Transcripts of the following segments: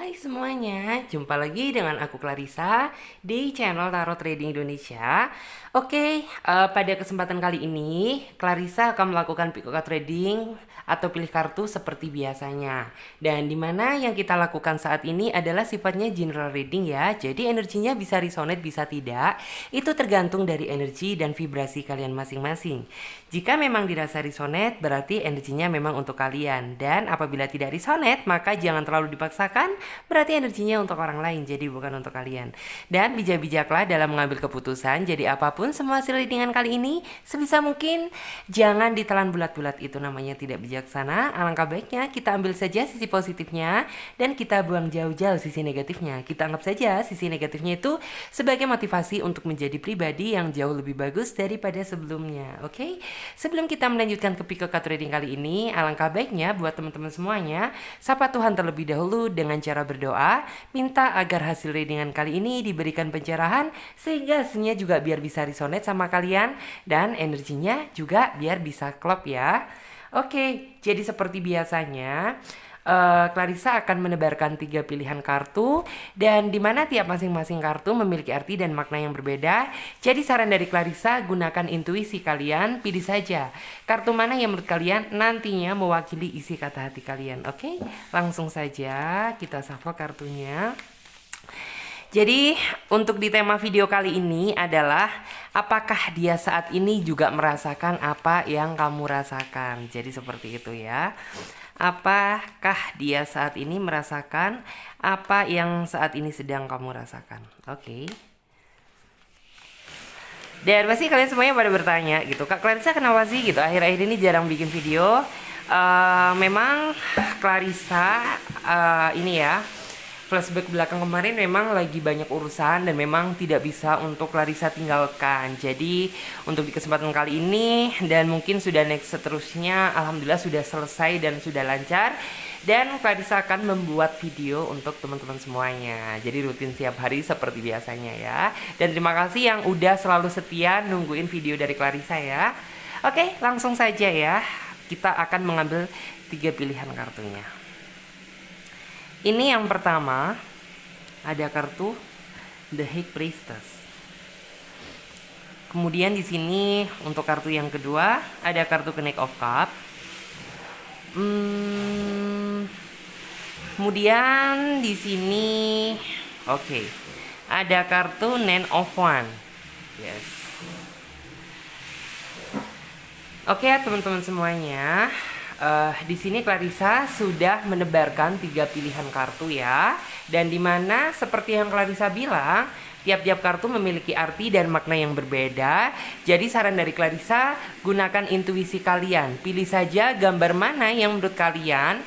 Hai semuanya, jumpa lagi dengan aku Clarissa di channel Tarot Trading Indonesia. Oke, pada kesempatan kali ini Clarissa akan melakukan pick card trading atau pilih kartu seperti biasanya. Dan dimana yang kita lakukan saat ini adalah sifatnya general reading ya. Jadi energinya bisa resonate bisa tidak, itu tergantung dari energi dan vibrasi kalian masing-masing. Jika memang dirasa resonate berarti energinya memang untuk kalian. Dan apabila tidak resonate maka jangan terlalu dipaksakan, berarti energinya untuk orang lain jadi bukan untuk kalian. Dan bijak-bijaklah dalam mengambil keputusan. Jadi apapun semua hasil readingan kali ini sebisa mungkin jangan ditelan bulat-bulat, itu namanya tidak bijaksana. Alangkah baiknya kita ambil saja sisi positifnya dan kita buang jauh-jauh sisi negatifnya. Kita anggap saja sisi negatifnya itu sebagai motivasi untuk menjadi pribadi yang jauh lebih bagus daripada sebelumnya. Oke? Sebelum kita melanjutkan ke pick card trading kali ini, alangkah baiknya buat teman-teman semuanya sapa Tuhan terlebih dahulu dengan cara berdoa, minta agar hasil readingan kali ini diberikan pencerahan sehingga hasilnya juga biar bisa resonate sama kalian dan energinya juga biar bisa klop ya. Oke, jadi seperti biasanya Clarissa akan menebarkan 3 pilihan kartu dan dimana tiap masing-masing kartu memiliki arti dan makna yang berbeda. Jadi saran dari Clarissa, gunakan intuisi kalian, pilih saja kartu mana yang menurut kalian nantinya mewakili isi kata hati kalian. Oke, langsung saja kita shuffle kartunya. Jadi untuk di tema video kali ini adalah apakah dia saat ini juga merasakan apa yang kamu rasakan. Jadi seperti itu ya. Apakah dia saat ini merasakan apa yang saat ini sedang kamu rasakan? Oke. Dan pasti kalian semuanya pada bertanya gitu, Kak Clarissa kenapa sih gitu akhir-akhir ini jarang bikin video? Memang Clarissa ini ya, flashback belakang kemarin memang lagi banyak urusan dan memang tidak bisa untuk Clarissa tinggalkan. Jadi untuk di kesempatan kali ini dan mungkin sudah next seterusnya, alhamdulillah sudah selesai dan sudah lancar. Dan Clarissa akan membuat video untuk teman-teman semuanya. Jadi rutin setiap hari seperti biasanya ya. Dan terima kasih yang udah selalu setia nungguin video dari Clarissa ya. Oke, langsung saja ya. Kita akan mengambil 3 pilihan kartunya. Ini yang pertama, ada kartu The High Priestess. Kemudian di sini untuk kartu yang kedua ada kartu Knight of Cups. Kemudian di sini oke, ada kartu Nine of Wands. Yes. Oke ya teman-teman semuanya. Di sini Clarissa sudah menebarkan 3 pilihan kartu ya. Dan dimana seperti yang Clarissa bilang, tiap-tiap kartu memiliki arti dan makna yang berbeda. Jadi saran dari Clarissa, gunakan intuisi kalian. Pilih saja gambar mana yang menurut kalian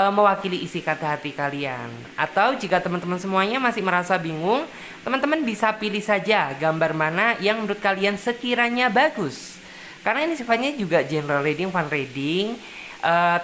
mewakili isi kata hati kalian. Atau jika teman-teman semuanya masih merasa bingung, teman-teman bisa pilih saja gambar mana yang menurut kalian sekiranya bagus. Karena ini sifatnya juga general reading, fun reading.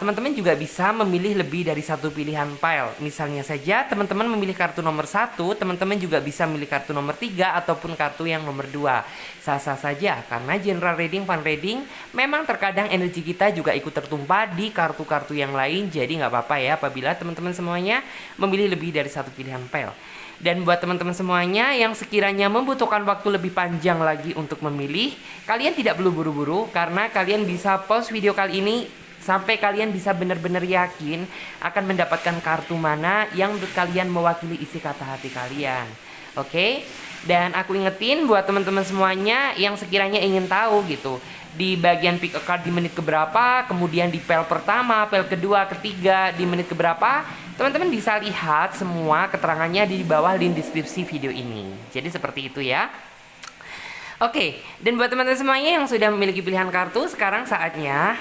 Teman-teman juga bisa memilih lebih dari satu pilihan pile. Misalnya saja teman-teman memilih kartu nomor 1, teman-teman juga bisa memilih kartu nomor 3 ataupun kartu yang nomor 2. Sah-sah saja karena general reading, fun reading memang terkadang energi kita juga ikut tertumpah di kartu-kartu yang lain. Jadi nggak apa-apa ya apabila teman-teman semuanya memilih lebih dari satu pilihan pile. Dan buat teman-teman semuanya yang sekiranya membutuhkan waktu lebih panjang lagi untuk memilih, kalian tidak perlu buru-buru karena kalian bisa pause video kali ini sampai kalian bisa benar-benar yakin akan mendapatkan kartu mana yang menurut kalian mewakili isi kata hati kalian. Oke? Dan aku ingetin buat teman-teman semuanya yang sekiranya ingin tahu gitu, di bagian pick a card di menit keberapa, kemudian di pel pertama, pel kedua, ketiga di menit keberapa, teman-teman bisa lihat semua keterangannya di bawah link deskripsi video ini. Jadi seperti itu ya. Oke, dan buat teman-teman semuanya yang sudah memiliki pilihan kartu, sekarang saatnya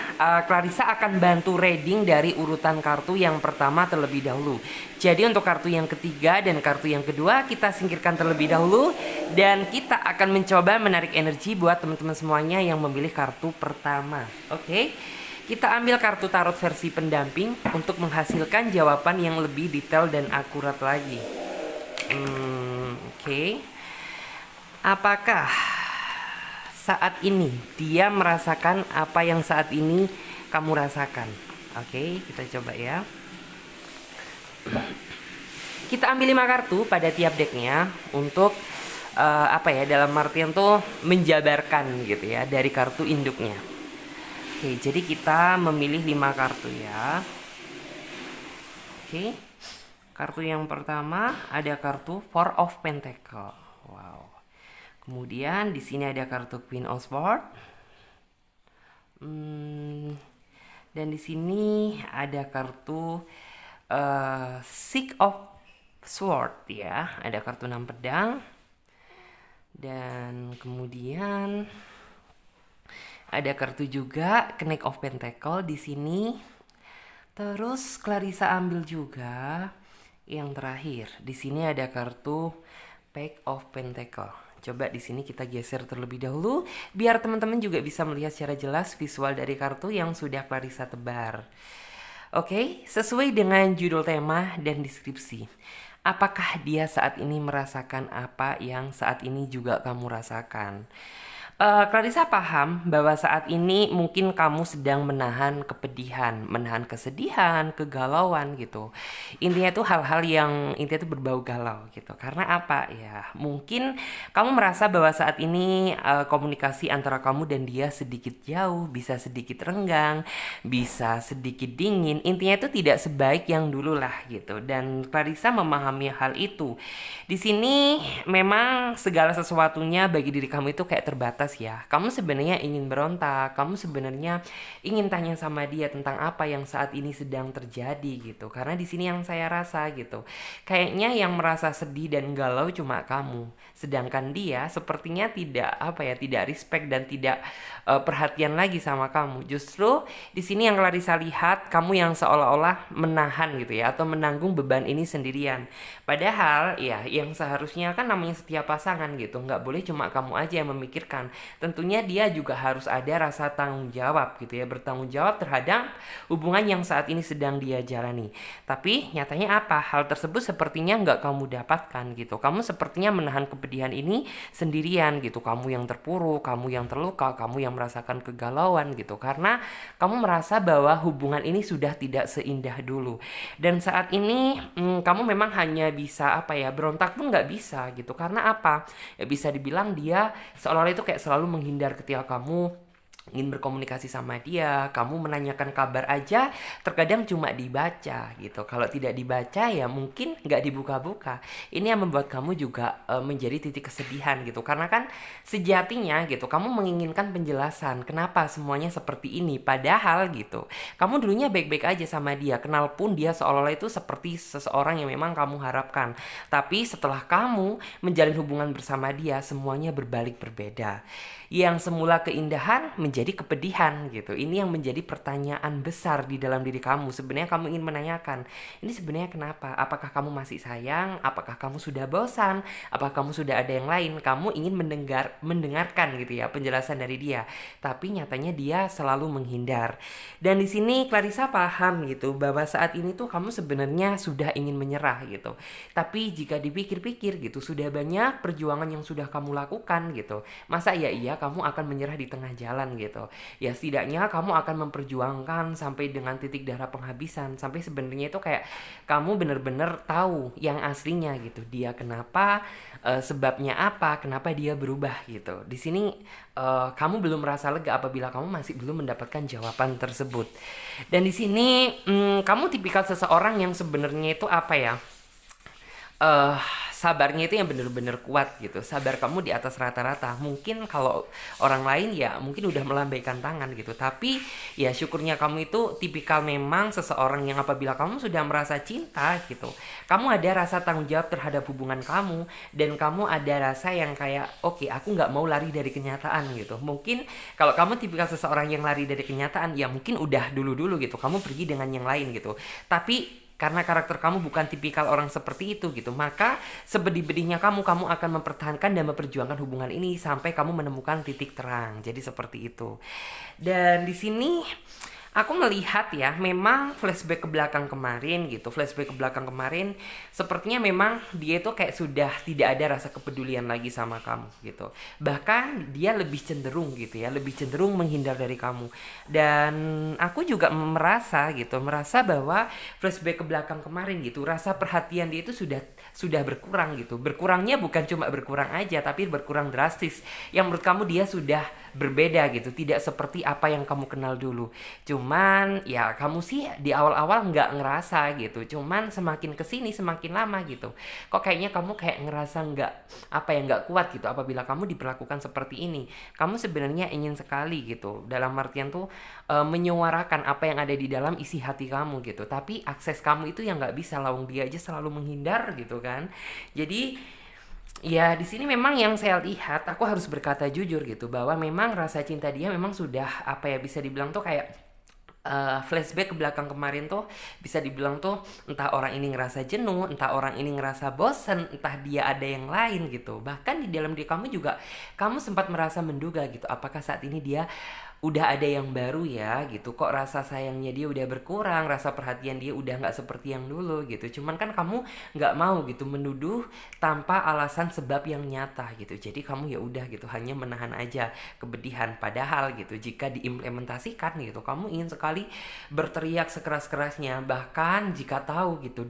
Clarissa akan bantu reading dari urutan kartu yang pertama terlebih dahulu. Jadi untuk kartu yang ketiga dan kartu yang kedua kita singkirkan terlebih dahulu. Dan kita akan mencoba menarik energi buat teman-teman semuanya yang memilih kartu pertama. Oke, kita ambil kartu tarot versi pendamping untuk menghasilkan jawaban yang lebih detail dan akurat lagi. Oke. Apakah saat ini dia merasakan apa yang saat ini kamu rasakan? Oke, kita coba ya. kita ambil 5 kartu pada tiap decknya untuk dalam artian tuh menjabarkan gitu ya dari kartu induknya. Oke, jadi kita memilih 5 kartu ya. Oke. Kartu yang pertama ada kartu Four of Pentacle. Wow. Kemudian di sini ada kartu Queen of Swords. Dan di sini ada kartu Six of Swords ya. Ada kartu 6 pedang. Dan kemudian ada kartu juga Knight of Pentacle di sini. Terus Clarissa ambil juga yang terakhir. Di sini ada kartu Page of Pentacle. Coba di sini kita geser terlebih dahulu biar teman-teman juga bisa melihat secara jelas visual dari kartu yang sudah Clarissa tebar. Oke, sesuai dengan judul tema dan deskripsi. Apakah dia saat ini merasakan apa yang saat ini juga kamu rasakan? Clarissa paham bahwa saat ini mungkin kamu sedang menahan kepedihan, menahan kesedihan, kegalauan gitu. Intinya itu hal-hal yang intinya itu berbau galau gitu. Karena apa ya? Mungkin kamu merasa bahwa saat ini komunikasi antara kamu dan dia sedikit jauh, bisa sedikit renggang, bisa sedikit dingin. Intinya itu tidak sebaik yang dulu lah gitu. Dan Clarissa memahami hal itu. Di sini memang segala sesuatunya bagi diri kamu itu kayak terbatas ya. Kamu sebenarnya ingin berontak, kamu sebenarnya ingin tanya sama dia tentang apa yang saat ini sedang terjadi gitu. Karena di sini yang saya rasa gitu, kayaknya yang merasa sedih dan galau cuma kamu. Sedangkan dia sepertinya tidak respect dan tidak perhatian lagi sama kamu. Justru di sini yang Clarissa lihat, kamu yang seolah-olah menahan gitu ya, atau menanggung beban ini sendirian. Padahal ya yang seharusnya kan namanya setiap pasangan gitu, nggak boleh cuma kamu aja yang memikirkan. Tentunya dia juga harus ada rasa tanggung jawab gitu ya, bertanggung jawab terhadap hubungan yang saat ini sedang dia jalani. Tapi nyatanya apa? Hal tersebut sepertinya nggak kamu dapatkan gitu. Kamu sepertinya menahan kepedihan ini sendirian gitu. Kamu yang terpuruk, kamu yang terluka, kamu yang merasakan kegalauan gitu. Karena kamu merasa bahwa hubungan ini sudah tidak seindah dulu. Dan saat ini kamu memang hanya bisa berontak pun nggak bisa gitu. Karena apa? Ya bisa dibilang dia seolah-olah itu kayak selalu menghindar ketika kamu ingin berkomunikasi sama dia, kamu menanyakan kabar aja terkadang cuma dibaca gitu. Kalau tidak dibaca ya mungkin nggak dibuka-buka. Ini yang membuat kamu juga menjadi titik kesedihan gitu. Karena kan sejatinya gitu, kamu menginginkan penjelasan kenapa semuanya seperti ini. Padahal gitu, kamu dulunya baik-baik aja sama dia. Kenal pun dia seolah-olah itu seperti seseorang yang memang kamu harapkan. Tapi setelah kamu menjalin hubungan bersama dia, semuanya berbalik berbeda. Yang semula keindahan menjadi kepedihan gitu. Ini yang menjadi pertanyaan besar di dalam diri kamu. Sebenarnya kamu ingin menanyakan, ini sebenarnya kenapa? Apakah kamu masih sayang? Apakah kamu sudah bosan? Apakah kamu sudah ada yang lain? Kamu ingin mendengarkan gitu ya penjelasan dari dia. Tapi nyatanya dia selalu menghindar. Dan di sini Clarissa paham gitu bahwa saat ini tuh kamu sebenarnya sudah ingin menyerah gitu. Tapi jika dipikir-pikir gitu, sudah banyak perjuangan yang sudah kamu lakukan gitu. Masa iya kamu akan menyerah di tengah jalan gitu. Ya setidaknya kamu akan memperjuangkan sampai dengan titik darah penghabisan, sampai sebenarnya itu kayak kamu benar-benar tahu yang aslinya gitu. Dia kenapa, sebabnya apa, kenapa dia berubah gitu. Di sini kamu belum merasa lega apabila kamu masih belum mendapatkan jawaban tersebut. Dan di sini kamu tipikal seseorang yang sebenarnya itu sabarnya itu yang bener-bener kuat gitu. Sabar kamu di atas rata-rata. Mungkin kalau orang lain ya mungkin udah melambaikan tangan gitu. Tapi ya syukurnya kamu itu tipikal memang seseorang yang apabila kamu sudah merasa cinta gitu, kamu ada rasa tanggung jawab terhadap hubungan kamu. Dan kamu ada rasa yang kayak oke, aku gak mau lari dari kenyataan gitu. Mungkin kalau kamu tipikal seseorang yang lari dari kenyataan, ya mungkin udah dulu-dulu gitu, kamu pergi dengan yang lain gitu. Tapi karena karakter kamu bukan tipikal orang seperti itu gitu, maka sebedih-bedihnya kamu akan mempertahankan dan memperjuangkan hubungan ini sampai kamu menemukan titik terang. Jadi seperti itu. Dan di sini Aku melihat ya, memang flashback ke belakang kemarin gitu, flashback ke belakang kemarin, sepertinya memang dia itu kayak sudah tidak ada rasa kepedulian lagi sama kamu gitu. Bahkan dia lebih cenderung gitu ya, lebih cenderung menghindar dari kamu. Dan aku juga merasa gitu, merasa bahwa flashback ke belakang kemarin gitu, rasa perhatian dia itu sudah berkurang gitu. Berkurangnya bukan cuma berkurang aja, tapi berkurang drastis. Yang menurut kamu dia sudah berbeda gitu, tidak seperti apa yang kamu kenal dulu. Cuman ya kamu sih di awal-awal nggak ngerasa gitu, cuman semakin kesini semakin lama gitu, kok kayaknya kamu kayak ngerasa nggak apa ya, nggak kuat gitu apabila kamu diperlakukan seperti ini. Kamu sebenarnya ingin sekali gitu, dalam artian tuh menyuarakan apa yang ada di dalam isi hati kamu gitu, tapi akses kamu itu yang nggak bisa, lawang dia aja selalu menghindar gitu kan. Jadi ya di sini memang yang saya lihat, aku harus berkata jujur gitu, bahwa memang rasa cinta dia memang sudah apa ya, bisa dibilang tuh kayak flashback ke belakang kemarin tuh, bisa dibilang tuh entah orang ini ngerasa jenuh, entah orang ini ngerasa bosen, entah dia ada yang lain gitu. Bahkan di dalam diri kamu juga, kamu sempat merasa menduga gitu, apakah saat ini dia udah ada yang baru ya gitu, kok rasa sayangnya dia udah berkurang, rasa perhatian dia udah nggak seperti yang dulu gitu. Cuman kan kamu nggak mau gitu menuduh tanpa alasan sebab yang nyata gitu, jadi kamu ya udah gitu, hanya menahan aja kepedihan. Padahal gitu, jika diimplementasikan gitu, kamu ingin sekali berteriak sekeras-kerasnya, bahkan jika tahu gitu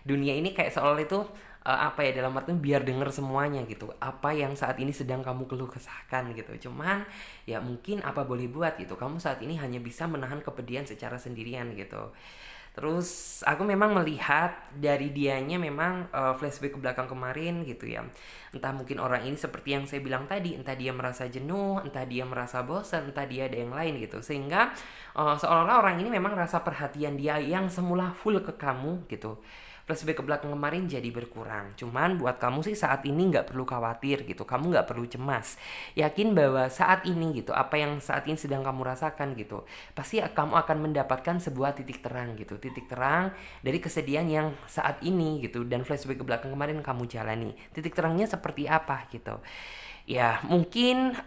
dunia ini kayak seolah itu apa ya, dalam artian biar denger semuanya gitu, apa yang saat ini sedang kamu keluh kesahkan gitu. Cuman ya mungkin apa boleh buat gitu, kamu saat ini hanya bisa menahan kepedihan secara sendirian gitu. Terus aku memang melihat dari dianya memang flashback ke belakang kemarin gitu ya. Entah mungkin orang ini seperti yang saya bilang tadi, entah dia merasa jenuh, entah dia merasa bosan, entah dia ada yang lain gitu. Sehingga seolah-olah orang ini memang rasa perhatian dia yang semula full ke kamu gitu, flashback ke belakang kemarin jadi berkurang. Cuman buat kamu sih saat ini nggak perlu khawatir gitu, kamu nggak perlu cemas. Yakin bahwa saat ini gitu, apa yang saat ini sedang kamu rasakan gitu, pasti kamu akan mendapatkan sebuah titik terang gitu, titik terang dari kesedihan yang saat ini gitu, dan flashback ke belakang kemarin kamu jalani. Titik terangnya seperti apa gitu? Ya mungkin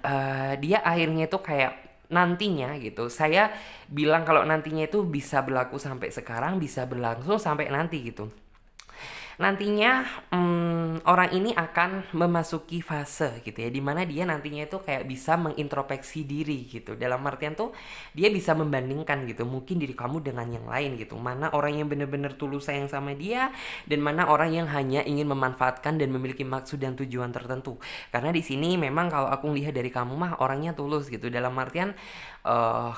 dia akhirnya itu kayak nantinya gitu, saya bilang kalau nantinya itu bisa berlaku sampai sekarang, bisa berlangsung sampai nanti gitu. Nantinya orang ini akan memasuki fase gitu ya, dimana dia nantinya itu kayak bisa mengintrospeksi diri gitu, dalam artian tuh dia bisa membandingkan gitu mungkin diri kamu dengan yang lain gitu, mana orang yang benar-benar tulus sayang sama dia, dan mana orang yang hanya ingin memanfaatkan dan memiliki maksud dan tujuan tertentu. Karena di sini memang kalau aku lihat dari kamu mah orangnya tulus gitu, dalam artian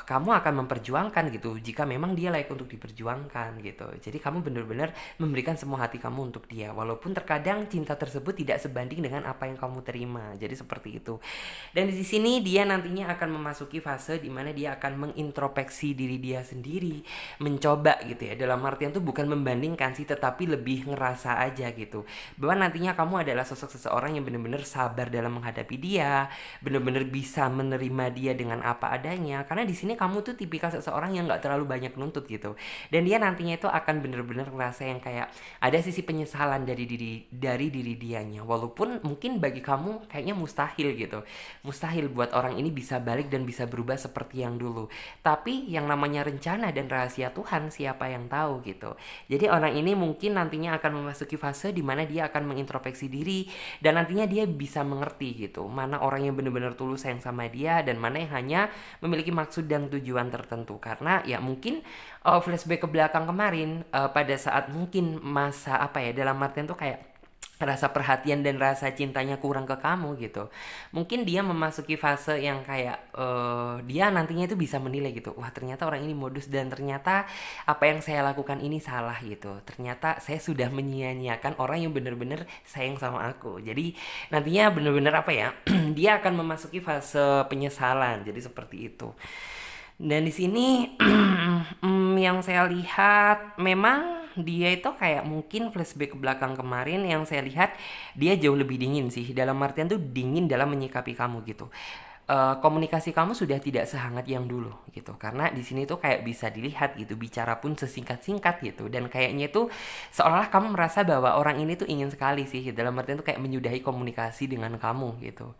kamu akan memperjuangkan gitu jika memang dia layak untuk diperjuangkan gitu. Jadi kamu benar-benar memberikan semua hati kamu untuk dia, walaupun terkadang cinta tersebut tidak sebanding dengan apa yang kamu terima. Jadi seperti itu. Dan di sini dia nantinya akan memasuki fase di mana dia akan mengintrospeksi diri dia sendiri, mencoba gitu ya. Dalam artian tuh bukan membandingkan sih, tetapi lebih ngerasa aja gitu, bahwa nantinya kamu adalah sosok seseorang yang benar-benar sabar dalam menghadapi dia, benar-benar bisa menerima dia dengan apa adanya. Karena di sini kamu tuh tipikal seseorang yang nggak terlalu banyak nuntut gitu. Dan dia nantinya itu akan benar-benar ngerasa yang kayak ada sisi penyesalan dari diri dianya, walaupun mungkin bagi kamu kayaknya mustahil gitu, mustahil buat orang ini bisa balik dan bisa berubah seperti yang dulu. Tapi yang namanya rencana dan rahasia Tuhan, siapa yang tahu gitu. Jadi orang ini mungkin nantinya akan memasuki fase di mana dia akan mengintrospeksi diri, dan nantinya dia bisa mengerti gitu, mana orang yang benar-benar tulus sayang sama dia, dan mana yang hanya memiliki maksud dan tujuan tertentu. Karena ya mungkin flashback ke belakang kemarin, pada saat mungkin masa apa ya, dalam artian tuh kayak rasa perhatian dan rasa cintanya kurang ke kamu gitu. Mungkin dia memasuki fase yang kayak dia nantinya itu bisa menilai gitu, wah ternyata orang ini modus, dan ternyata apa yang saya lakukan ini salah gitu. Ternyata saya sudah menyia-nyiakan orang yang benar-benar sayang sama aku. Jadi nantinya benar-benar apa ya, dia akan memasuki fase penyesalan. Jadi seperti itu. Dan di sini yang saya lihat memang dia itu kayak mungkin flashback ke belakang kemarin, yang saya lihat dia jauh lebih dingin sih, dalam artian tuh dingin dalam menyikapi kamu gitu. Komunikasi kamu sudah tidak sehangat yang dulu gitu, karena di sini tuh kayak bisa dilihat gitu, bicara pun sesingkat-singkat gitu, dan kayaknya tuh seolah-olah kamu merasa bahwa orang ini tuh ingin sekali sih, dalam artian tuh kayak menyudahi komunikasi dengan kamu gitu.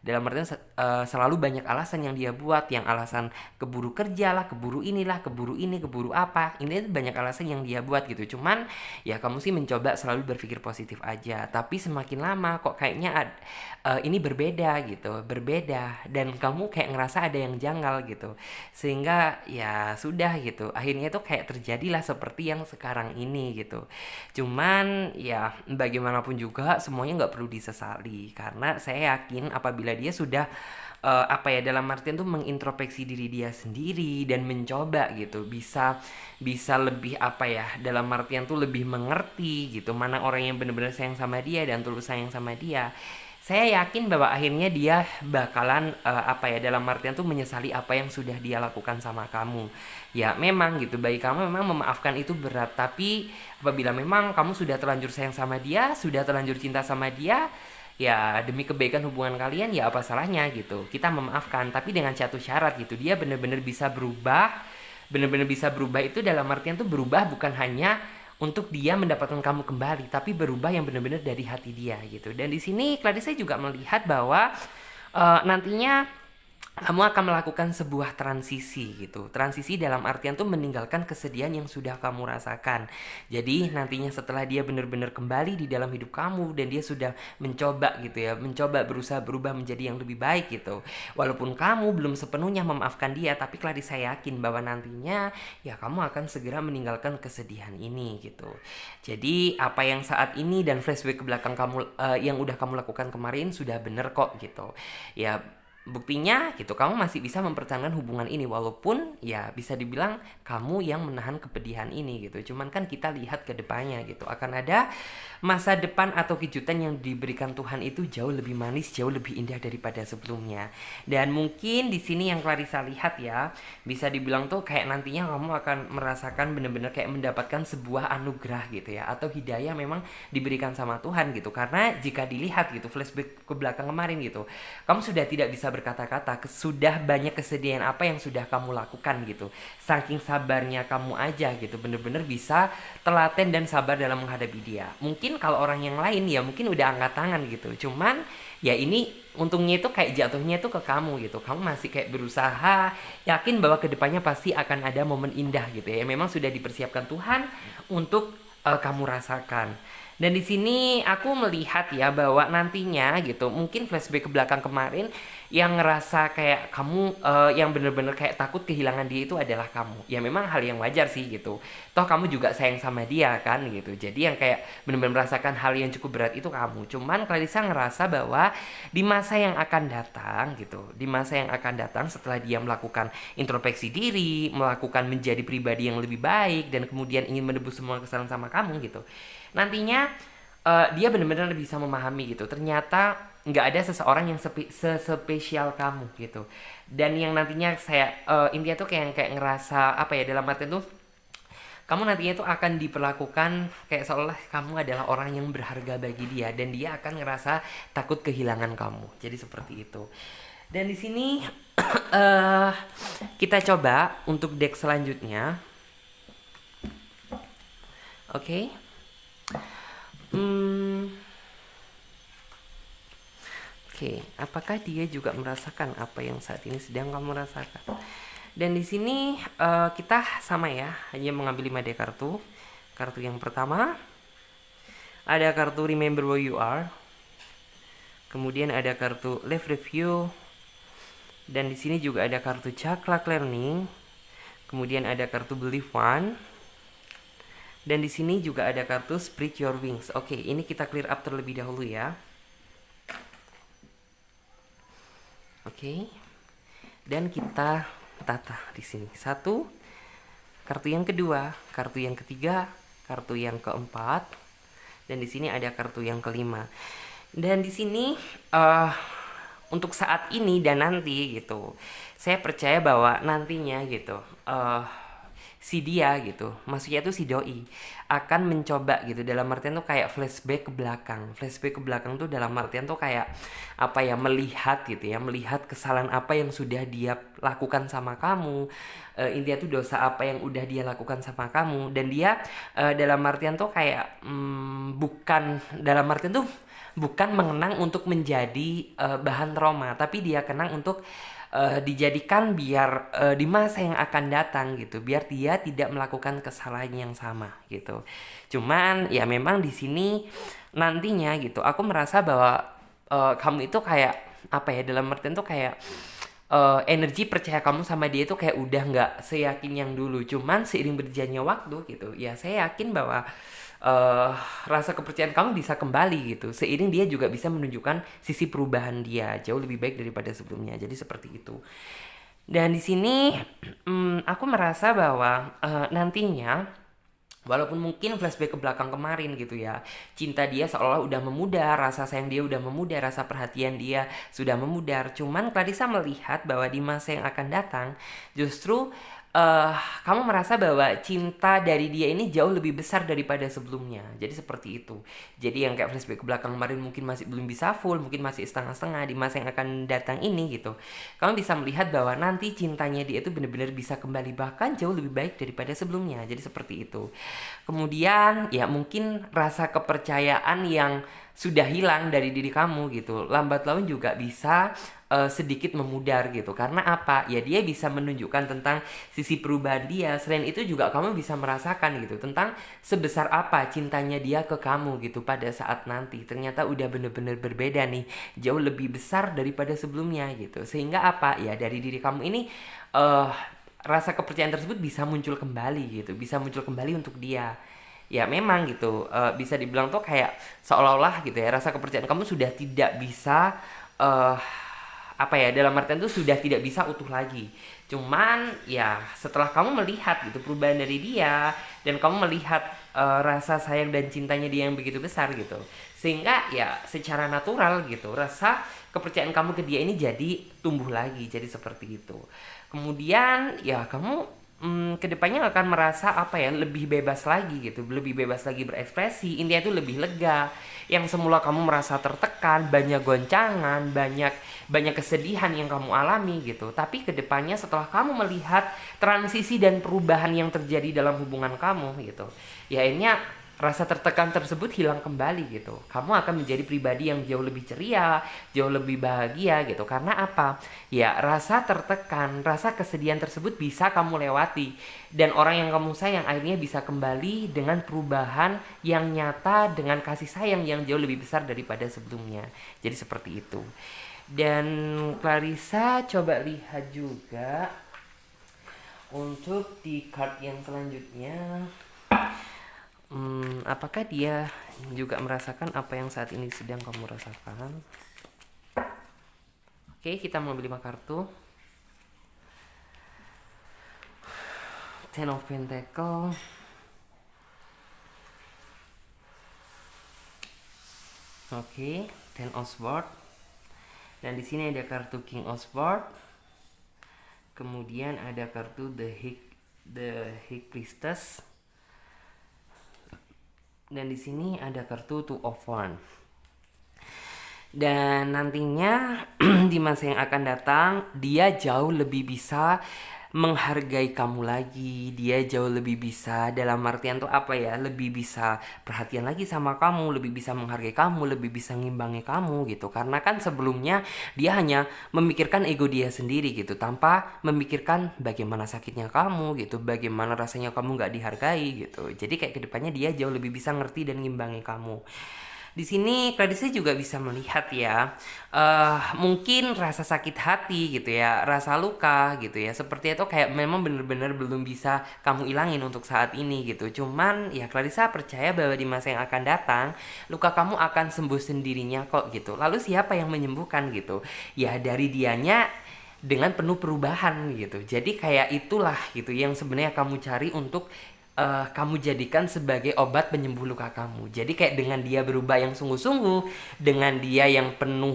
Dalam artian selalu banyak alasan yang dia buat, yang alasan keburu kerja lah, keburu inilah, keburu ini, keburu apa. Ini banyak alasan yang dia buat gitu. Cuman ya kamu sih mencoba selalu berpikir positif aja. Tapi semakin lama kok kayaknya ini berbeda gitu, berbeda, dan kamu kayak ngerasa ada yang janggal gitu, sehingga ya sudah gitu, akhirnya itu kayak terjadilah seperti yang sekarang ini gitu. Cuman ya bagaimanapun juga semuanya nggak perlu disesali, karena saya yakin apabila dia sudah apa ya, dalam artian tuh mengintrospeksi diri dia sendiri dan mencoba gitu, bisa bisa lebih apa ya, dalam artian tuh lebih mengerti gitu mana orang yang benar-benar sayang sama dia dan tulus sayang sama dia. Saya yakin bahwa akhirnya dia bakalan apa ya, dalam artian tuh menyesali apa yang sudah dia lakukan sama kamu. Ya memang gitu, bagi kamu memang memaafkan itu berat, tapi apabila memang kamu sudah terlanjur sayang sama dia, sudah terlanjur cinta sama dia, ya demi kebaikan hubungan kalian, ya apa salahnya gitu kita memaafkan, tapi dengan satu syarat gitu, dia benar-benar bisa berubah. Benar-benar bisa berubah itu dalam artian tuh berubah bukan hanya untuk dia mendapatkan kamu kembali, tapi berubah yang benar-benar dari hati dia gitu. Dan di sini Clarissa juga melihat bahwa nantinya kamu akan melakukan sebuah transisi gitu. Transisi dalam artian tuh meninggalkan kesedihan yang sudah kamu rasakan. Jadi nantinya setelah dia benar-benar kembali di dalam hidup kamu dan dia sudah mencoba gitu ya, mencoba berusaha berubah menjadi yang lebih baik gitu. Walaupun kamu belum sepenuhnya memaafkan dia, tapi Clarissa yakin bahwa nantinya ya kamu akan segera meninggalkan kesedihan ini gitu. Jadi apa yang saat ini dan flashback ke belakang kamu yang udah kamu lakukan kemarin sudah bener kok gitu. Ya buktinya gitu, kamu masih bisa mempertahankan hubungan ini walaupun ya bisa dibilang kamu yang menahan kepedihan ini gitu. Cuman kan kita lihat ke depannya gitu, akan ada masa depan atau kejutan yang diberikan Tuhan itu jauh lebih manis, jauh lebih indah daripada sebelumnya. Dan mungkin di sini yang Clarissa lihat ya, bisa dibilang tuh kayak nantinya kamu akan merasakan benar-benar kayak mendapatkan sebuah anugerah gitu ya, atau hidayah memang diberikan sama Tuhan gitu. Karena jika dilihat gitu flashback ke belakang kemarin gitu, kamu sudah tidak bisa berkata-kata, sudah banyak kesedihan apa yang sudah kamu lakukan gitu. Saking sabarnya kamu aja gitu, bener-bener bisa telaten dan sabar dalam menghadapi dia. Mungkin kalau orang yang lain ya mungkin udah angkat tangan gitu. Cuman ya ini untungnya itu kayak jatuhnya itu ke kamu gitu. Kamu masih kayak berusaha, yakin bahwa kedepannya pasti akan ada momen indah gitu ya. Memang sudah dipersiapkan Tuhan untuk kamu rasakan. Dan di sini aku melihat ya bahwa nantinya gitu, mungkin flashback ke belakang kemarin yang ngerasa kayak kamu yang bener-bener kayak takut kehilangan dia itu adalah kamu. Ya memang hal yang wajar sih gitu. Toh kamu juga sayang sama dia kan gitu. Jadi yang kayak bener-bener merasakan hal yang cukup berat itu kamu. Cuman Clarissa ngerasa bahwa di masa yang akan datang gitu, di masa yang akan datang setelah dia melakukan introspeksi diri, melakukan menjadi pribadi yang lebih baik, dan kemudian ingin menebus semua kesalahan sama kamu gitu, nantinya dia benar-benar bisa memahami gitu. Ternyata nggak ada seseorang yang sespesial kamu gitu. Dan yang nantinya saya intinya tuh kayak ngerasa apa ya, dalam arti tuh kamu nantinya tuh akan diperlakukan kayak seolah kamu adalah orang yang berharga bagi dia, dan dia akan ngerasa takut kehilangan kamu. Jadi seperti itu. Dan di sini kita coba untuk deck selanjutnya. Oke. Oke, apakah dia juga merasakan apa yang saat ini sedang kamu rasakan? Dan di sini kita sama ya, hanya mengambil 5 kartu. Kartu yang pertama ada kartu Remember Who You Are. Kemudian ada kartu Life Review. Dan di sini juga ada kartu Cakra Learning. Kemudian ada kartu Believe One. Dan di sini juga ada kartu Spread Your Wings. Oke, ini kita clear up terlebih dahulu ya. Oke. Dan kita tata di sini. 1, kartu yang kedua, kartu yang ketiga, kartu yang keempat, dan di sini ada kartu yang kelima. Dan di sini untuk saat ini dan nanti gitu, saya percaya bahwa nantinya gitu, si dia gitu, maksudnya itu si doi akan mencoba gitu, dalam artian tuh kayak flashback ke belakang tuh dalam artian tuh kayak apa ya, melihat gitu ya, melihat kesalahan apa yang sudah dia lakukan sama kamu, intinya tuh dosa apa yang udah dia lakukan sama kamu, dan dia dalam artian tuh kayak bukan dalam artian tuh bukan mengenang untuk menjadi bahan trauma, tapi dia kenang untuk dijadikan biar di masa yang akan datang gitu, biar dia tidak melakukan kesalahan yang sama gitu. Cuman ya memang di sini nantinya gitu, aku merasa bahwa kamu itu kayak apa ya, dalam artian tuh kayak energi percaya kamu sama dia itu kayak udah nggak seyakin yang dulu. Cuman seiring berjalannya waktu gitu, ya saya yakin bahwa eh rasa kepercayaan kamu bisa kembali gitu. Seiring dia juga bisa menunjukkan sisi perubahan dia jauh lebih baik daripada sebelumnya. Jadi seperti itu. Dan di sini aku merasa bahwa nantinya walaupun mungkin flashback ke belakang kemarin gitu ya, cinta dia seolah udah memudar, rasa sayang dia udah memudar, rasa perhatian dia sudah memudar. Cuman Clarissa melihat bahwa di masa yang akan datang justru eh kamu merasa bahwa cinta dari dia ini jauh lebih besar daripada sebelumnya. Jadi seperti itu. Jadi yang kayak flashback ke belakang kemarin mungkin masih belum bisa full, mungkin masih setengah-setengah. Di masa yang akan datang ini gitu, kamu bisa melihat bahwa nanti cintanya dia itu benar-benar bisa kembali, bahkan jauh lebih baik daripada sebelumnya. Jadi seperti itu. Kemudian ya mungkin rasa kepercayaan yang sudah hilang dari diri kamu gitu, lambat laun juga bisa sedikit memudar gitu. Karena apa? Ya dia bisa menunjukkan tentang sisi perubahan dia. Selain itu juga kamu bisa merasakan gitu tentang sebesar apa cintanya dia ke kamu gitu pada saat nanti. Ternyata udah bener-bener berbeda nih, jauh lebih besar daripada sebelumnya gitu. Sehingga apa? Ya dari diri kamu ini eh rasa kepercayaan tersebut bisa muncul kembali gitu, bisa muncul kembali untuk dia. Ya memang gitu, bisa dibilang tuh kayak seolah-olah gitu ya, rasa kepercayaan kamu sudah tidak bisa eh apa ya, dalam artian tuh sudah tidak bisa utuh lagi. Cuman ya setelah kamu melihat gitu perubahan dari dia, dan kamu melihat rasa sayang dan cintanya dia yang begitu besar gitu, sehingga ya secara natural gitu rasa kepercayaan kamu ke dia ini jadi tumbuh lagi, jadi seperti itu. Kemudian ya kamu kedepannya akan merasa apa ya, lebih bebas lagi gitu, lebih bebas lagi berekspresi, intinya itu lebih lega. Yang semula kamu merasa tertekan, banyak goncangan, banyak banyak kesedihan yang kamu alami gitu, tapi kedepannya setelah kamu melihat transisi dan perubahan yang terjadi dalam hubungan kamu gitu, ya akhirnya rasa tertekan tersebut hilang kembali gitu. Kamu akan menjadi pribadi yang jauh lebih ceria, jauh lebih bahagia gitu. Karena apa? Ya rasa tertekan, rasa kesedihan tersebut bisa kamu lewati, dan orang yang kamu sayang akhirnya bisa kembali dengan perubahan yang nyata, dengan kasih sayang yang jauh lebih besar daripada sebelumnya. Jadi seperti itu. Dan Clarissa coba lihat juga untuk di card yang selanjutnya. Apakah dia juga merasakan apa yang saat ini sedang kamu rasakan? Oke, kita mau beli 5 kartu. Ten of Pentacle. Oke, Ten of Swords. Dan di sini ada kartu King of Swords. Kemudian ada kartu The High Priestess. Dan di sini ada kartu Two of Wands. Dan nantinya di masa yang akan datang dia jauh lebih bisa menghargai kamu lagi, dia jauh lebih bisa, dalam artian tuh apa ya, lebih bisa perhatian lagi sama kamu, lebih bisa menghargai kamu, lebih bisa ngimbangi kamu gitu. Karena kan sebelumnya dia hanya memikirkan ego dia sendiri gitu, tanpa memikirkan bagaimana sakitnya kamu gitu, bagaimana rasanya kamu nggak dihargai gitu. Jadi kayak kedepannya dia jauh lebih bisa ngerti dan ngimbangi kamu. Di sini Clarissa juga bisa melihat ya, mungkin rasa sakit hati gitu ya, rasa luka gitu ya, seperti itu kayak memang bener-bener belum bisa kamu ilangin untuk saat ini gitu. Cuman ya Clarissa percaya bahwa di masa yang akan datang luka kamu akan sembuh sendirinya kok gitu. Lalu siapa yang menyembuhkan gitu? Ya dari dianya dengan penuh perubahan gitu. Jadi kayak itulah gitu yang sebenarnya kamu cari untuk kamu jadikan sebagai obat penyembuh luka kamu. Jadi kayak dengan dia berubah yang sungguh-sungguh, dengan dia yang penuh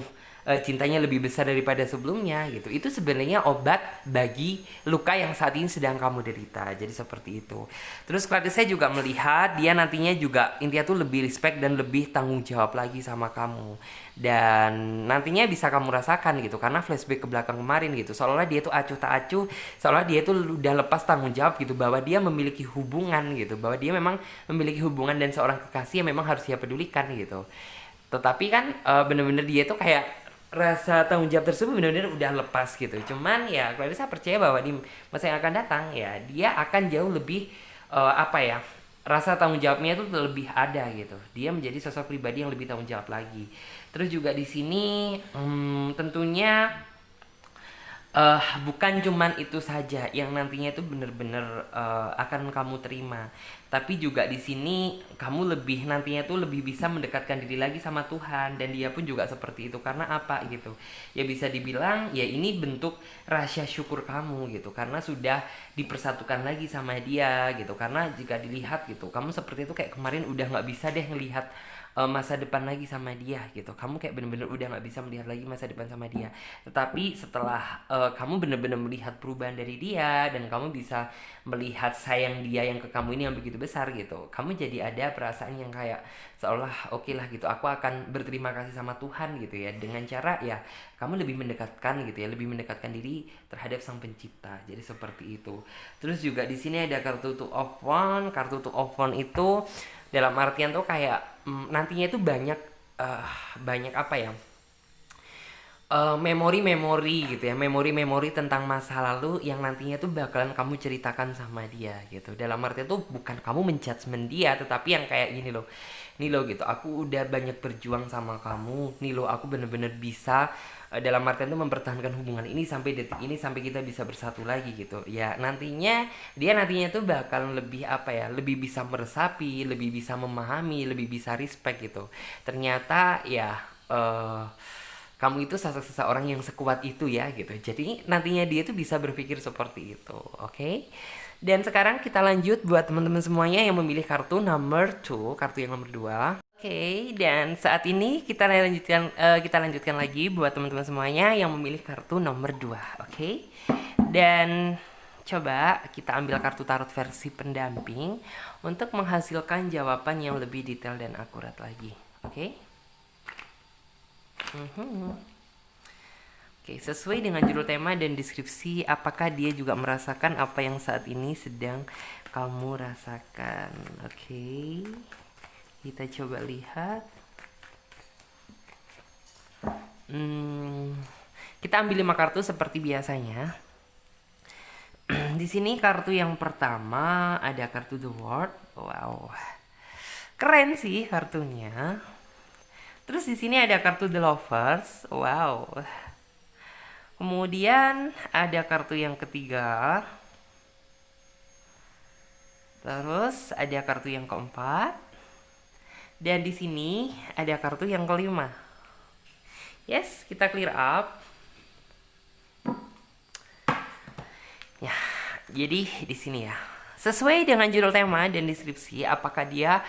cintanya lebih besar daripada sebelumnya gitu. Itu sebenarnya obat bagi luka yang saat ini sedang kamu derita. Jadi seperti itu. Terus Clarissa juga melihat dia nantinya juga intinya tuh lebih respect dan lebih tanggung jawab lagi sama kamu. Dan nantinya bisa kamu rasakan gitu karena flashback ke belakang kemarin gitu. Seolah dia tuh acuh tak acuh, seolah dia tuh udah lepas tanggung jawab gitu bahwa dia memiliki hubungan gitu, bahwa dia memang memiliki hubungan dan seorang kekasih yang memang harus dia pedulikan gitu. Tetapi kan bener-bener dia tuh kayak rasa tanggung jawab tersebut benar-benar udah lepas gitu. Cuman ya Clarissa percaya bahwa di masa yang akan datang ya dia akan jauh lebih apa ya, rasa tanggung jawabnya itu lebih ada gitu. Dia menjadi sosok pribadi yang lebih tanggung jawab lagi. Terus juga di sini tentunya bukan cuman itu saja yang nantinya itu bener-bener akan kamu terima, tapi juga di sini kamu lebih nantinya tuh lebih bisa mendekatkan diri lagi sama Tuhan dan dia pun juga seperti itu. Karena apa gitu? Ya bisa dibilang ya ini bentuk rasa syukur kamu gitu karena sudah dipersatukan lagi sama dia gitu. Karena jika dilihat gitu, kamu seperti itu kayak kemarin udah nggak bisa deh ngelihat masa depan lagi sama dia gitu. Kamu kayak bener-bener udah nggak bisa melihat lagi masa depan sama dia. Tetapi setelah kamu bener-bener melihat perubahan dari dia dan kamu bisa melihat sayang dia yang ke kamu ini yang begitu besar gitu, kamu jadi ada perasaan yang kayak seolah oke lah gitu, aku akan berterima kasih sama Tuhan gitu ya, dengan cara ya kamu lebih mendekatkan gitu ya, lebih mendekatkan diri terhadap Sang Pencipta. Jadi seperti itu. Terus juga di sini ada kartu Two of Wands. Kartu Two of Wands itu dalam artian tuh kayak nantinya itu banyak apa ya, memori-memori gitu ya, memori-memori tentang masa lalu yang nantinya tuh bakalan kamu ceritakan sama dia gitu. Dalam artian tuh bukan kamu menjudgment dia, tetapi yang kayak gini loh, nih lo gitu, aku udah banyak berjuang sama kamu, nih lo aku bener-bener bisa dalam artian tuh mempertahankan hubungan ini sampai detik ini, sampai kita bisa bersatu lagi gitu ya. Nantinya tuh bakal lebih apa ya, lebih bisa meresapi, lebih bisa memahami, lebih bisa respect gitu. Ternyata ya kamu itu seseorang yang sekuat itu ya gitu. Jadi nantinya dia tuh bisa berpikir seperti itu. Oke. Dan sekarang kita lanjut buat teman-teman semuanya yang memilih kartu number 2, kartu yang nomor 2. Oke, dan saat ini kita lanjutkan lagi buat teman-teman semuanya yang memilih kartu nomor 2. Oke. Dan coba kita ambil kartu tarot versi pendamping untuk menghasilkan jawaban yang lebih detail dan akurat lagi. Oke. Oke, sesuai dengan judul tema dan deskripsi, apakah dia juga merasakan apa yang saat ini sedang kamu rasakan? Oke, kita coba lihat. Kita ambil 5 kartu seperti biasanya. Di sini kartu yang pertama ada kartu The World. Wow, keren sih kartunya. Terus di sini ada kartu The Lovers. Wow. Kemudian ada kartu yang ketiga. Terus ada kartu yang keempat. Dan di sini ada kartu yang kelima. Yes, kita clear up. Ya, jadi di sini ya. Sesuai dengan judul tema dan deskripsi, apakah dia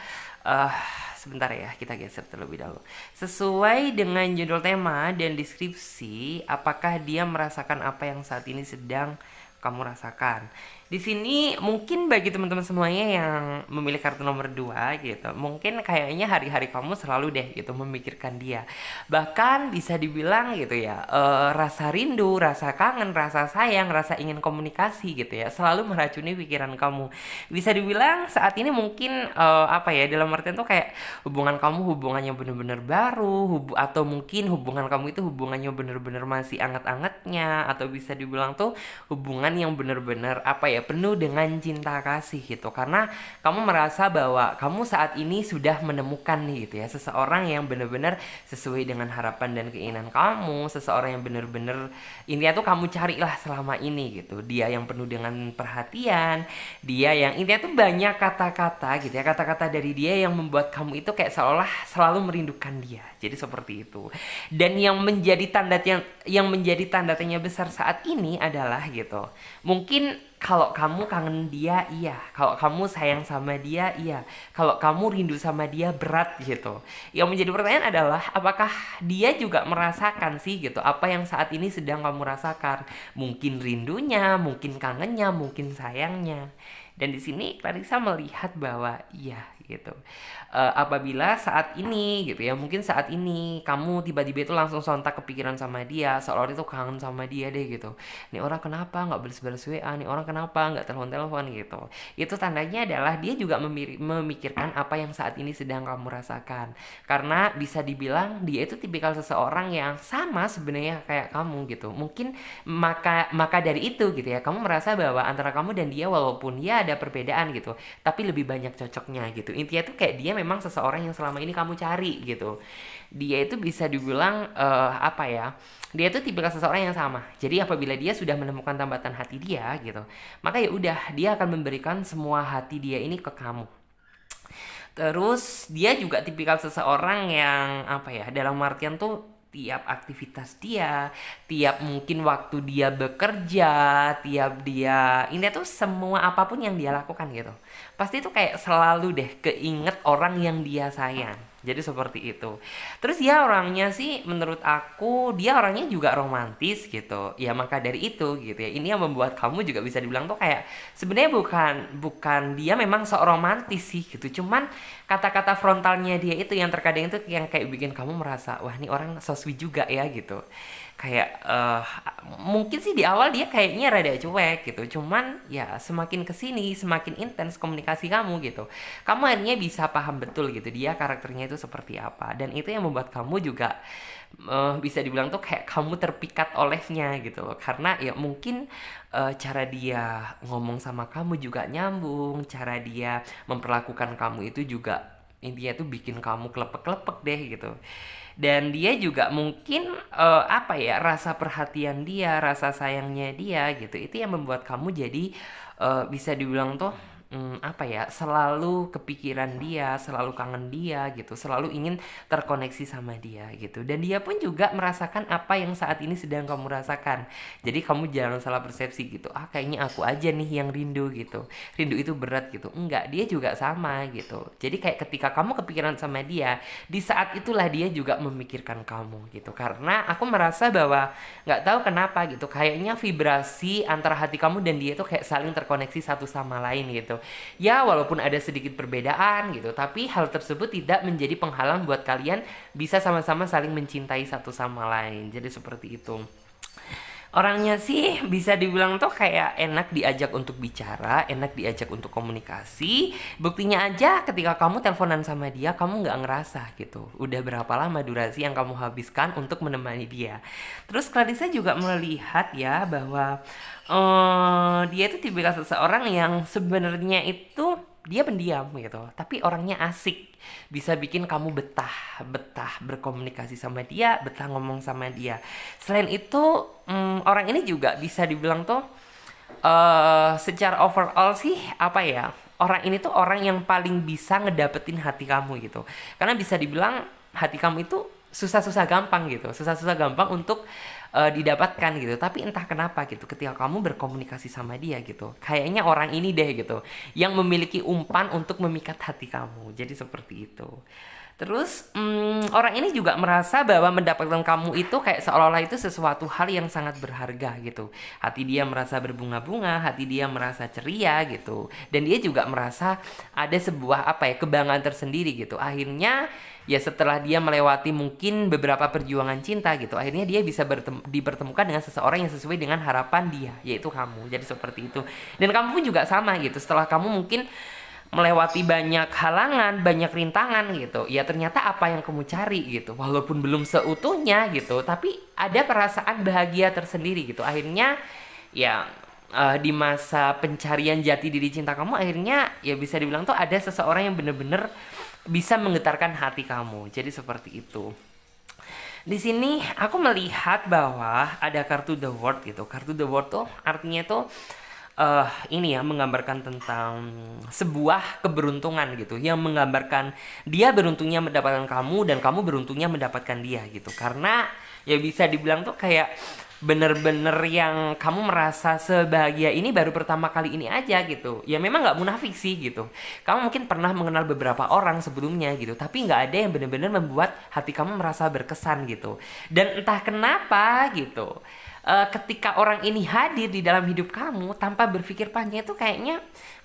sebentar ya, kita geser terlebih dahulu. Sesuai dengan judul tema dan deskripsi, apakah dia merasakan apa yang saat ini sedang kamu rasakan? Di sini mungkin bagi teman-teman semuanya yang memilih kartu nomor 2 gitu, mungkin kayaknya hari-hari kamu selalu deh gitu memikirkan dia. Bahkan bisa dibilang gitu ya, rasa rindu, rasa kangen, rasa sayang, rasa ingin komunikasi gitu ya, selalu meracuni pikiran kamu. Bisa dibilang saat ini mungkin apa ya, dalam artian tuh kayak hubungan kamu hubungannya bener-bener baru, atau mungkin hubungan kamu itu hubungannya bener-bener masih anget-angetnya, atau bisa dibilang tuh hubungan yang bener-bener apa ya, penuh dengan cinta kasih gitu. Karena kamu merasa bahwa kamu saat ini sudah menemukan nih gitu ya, seseorang yang benar-benar sesuai dengan harapan dan keinginan kamu, seseorang yang benar-benar intinya tuh kamu carilah selama ini gitu. Dia yang penuh dengan perhatian, dia yang intinya tuh banyak kata-kata gitu ya, kata-kata dari dia yang membuat kamu itu kayak seolah selalu merindukan dia. Jadi seperti itu. Dan yang menjadi tanda tanya besar saat ini adalah gitu, mungkin Kalau kamu kangen dia, iya. Kalau kamu sayang sama dia, iya. Kalau kamu rindu sama dia, berat gitu. Yang menjadi pertanyaan adalah, apakah dia juga merasakan sih gitu apa yang saat ini sedang kamu rasakan? Mungkin rindunya, mungkin kangennya, mungkin sayangnya. Dan di sini Clarissa melihat bahwa iya gitu. Apabila saat ini gitu ya, mungkin saat ini kamu tiba-tiba itu langsung sontak kepikiran sama dia, seolah itu kangen sama dia deh gitu. Nih orang kenapa nggak balas-balas WA, nih orang kenapa nggak telepon-telepon gitu. Itu tandanya adalah dia juga memikirkan apa yang saat ini sedang kamu rasakan. Karena bisa dibilang dia itu tipikal seseorang yang sama sebenarnya kayak kamu gitu. Mungkin maka dari itu gitu ya, kamu merasa bahwa antara kamu dan dia walaupun ya ada perbedaan gitu, tapi lebih banyak cocoknya gitu. Intinya tuh kayak dia memang seseorang yang selama ini kamu cari gitu. Dia itu bisa dibilang apa ya, dia itu tipikal seseorang yang sama. Jadi apabila dia sudah menemukan tambatan hati dia gitu, maka ya udah dia akan memberikan semua hati dia ini ke kamu. Terus dia juga tipikal seseorang yang apa ya, dalam artian tuh tiap aktivitas dia, tiap mungkin waktu dia bekerja, tiap dia ini tuh semua apapun yang dia lakukan gitu, pasti tuh kayak selalu deh keinget orang yang dia sayang. Jadi seperti itu. Terus dia orangnya sih menurut aku dia orangnya juga romantis gitu. Ya maka dari itu gitu ya. Ini yang membuat kamu juga bisa dibilang tuh kayak sebenarnya bukan dia memang sok romantis sih gitu. Cuman kata-kata frontalnya dia itu yang terkadang itu yang kayak bikin kamu merasa wah ini orang so sweet juga ya gitu. Kayak mungkin sih di awal dia kayaknya rada cuek gitu, cuman ya semakin kesini semakin intens komunikasi kamu gitu, kamu akhirnya bisa paham betul gitu dia karakternya itu seperti apa, dan itu yang membuat kamu juga bisa dibilang tuh kayak kamu terpikat olehnya gitu loh, karena ya mungkin cara dia ngomong sama kamu juga nyambung, cara dia memperlakukan kamu itu juga intinya tuh bikin kamu klepek-klepek deh gitu. Dan dia juga mungkin apa ya, rasa perhatian dia, rasa sayangnya dia gitu, itu yang membuat kamu jadi bisa dibilang tuh apa ya, selalu kepikiran dia, selalu kangen dia gitu, selalu ingin terkoneksi sama dia gitu. Dan dia pun juga merasakan apa yang saat ini sedang kamu rasakan. Jadi kamu jangan salah persepsi gitu, ah kayaknya aku aja nih yang rindu gitu, rindu itu berat gitu. Enggak, dia juga sama gitu. Jadi kayak ketika kamu kepikiran sama dia, di saat itulah dia juga memikirkan kamu gitu. Karena aku merasa bahwa nggak tahu kenapa gitu, kayaknya vibrasi antara hati kamu dan dia tuh kayak saling terkoneksi satu sama lain gitu. Ya walaupun ada sedikit perbedaan gitu, tapi hal tersebut tidak menjadi penghalang buat kalian bisa sama-sama saling mencintai satu sama lain. Jadi seperti itu. Orangnya sih bisa dibilang tuh kayak enak diajak untuk bicara, enak diajak untuk komunikasi. Buktinya aja ketika kamu teleponan sama dia, kamu nggak ngerasa gitu. Udah berapa lama durasi yang kamu habiskan untuk menemani dia. Terus Clarissa juga melihat ya bahwa dia itu tipikal seseorang yang sebenarnya itu dia pendiam gitu, tapi orangnya asik, bisa bikin kamu betah berkomunikasi sama dia, betah ngomong sama dia. Selain itu orang ini juga bisa dibilang tuh secara overall sih apa ya, orang ini tuh orang yang paling bisa ngedapetin hati kamu gitu, karena bisa dibilang hati kamu itu susah-susah gampang gitu, susah-susah gampang untuk didapatkan gitu. Tapi entah kenapa gitu, ketika kamu berkomunikasi sama dia gitu, kayaknya orang ini deh gitu yang memiliki umpan untuk memikat hati kamu. Jadi seperti itu. Terus orang ini juga merasa bahwa mendapatkan kamu itu kayak seolah-olah itu sesuatu hal yang sangat berharga gitu. Hati dia merasa berbunga-bunga, hati dia merasa ceria gitu. Dan dia juga merasa ada sebuah apa ya, kebanggaan tersendiri gitu. Akhirnya ya setelah dia melewati mungkin beberapa perjuangan cinta gitu, akhirnya dia bisa dipertemukan dengan seseorang yang sesuai dengan harapan dia, yaitu kamu. Jadi seperti itu. Dan kamu pun juga sama gitu. Setelah kamu mungkin melewati banyak halangan, banyak rintangan gitu, ya ternyata apa yang kamu cari gitu, walaupun belum seutuhnya gitu, tapi ada perasaan bahagia tersendiri gitu. Akhirnya ya di masa pencarian jati diri cinta kamu, akhirnya ya bisa dibilang tuh ada seseorang yang bener-bener bisa menggetarkan hati kamu. Jadi seperti itu. Di sini aku melihat bahwa ada kartu The World gitu. Kartu The World tuh artinya tuh ini ya, menggambarkan tentang sebuah keberuntungan gitu, yang menggambarkan dia beruntungnya mendapatkan kamu dan kamu beruntungnya mendapatkan dia gitu. Karena ya bisa dibilang tuh kayak bener-bener yang kamu merasa sebahagia ini baru pertama kali ini aja gitu. Ya memang nggak munafik sih gitu. Kamu mungkin pernah mengenal beberapa orang sebelumnya gitu, tapi nggak ada yang bener-bener membuat hati kamu merasa berkesan gitu. Dan entah kenapa gitu, ketika orang ini hadir di dalam hidup kamu tanpa berpikir panjang itu kayaknya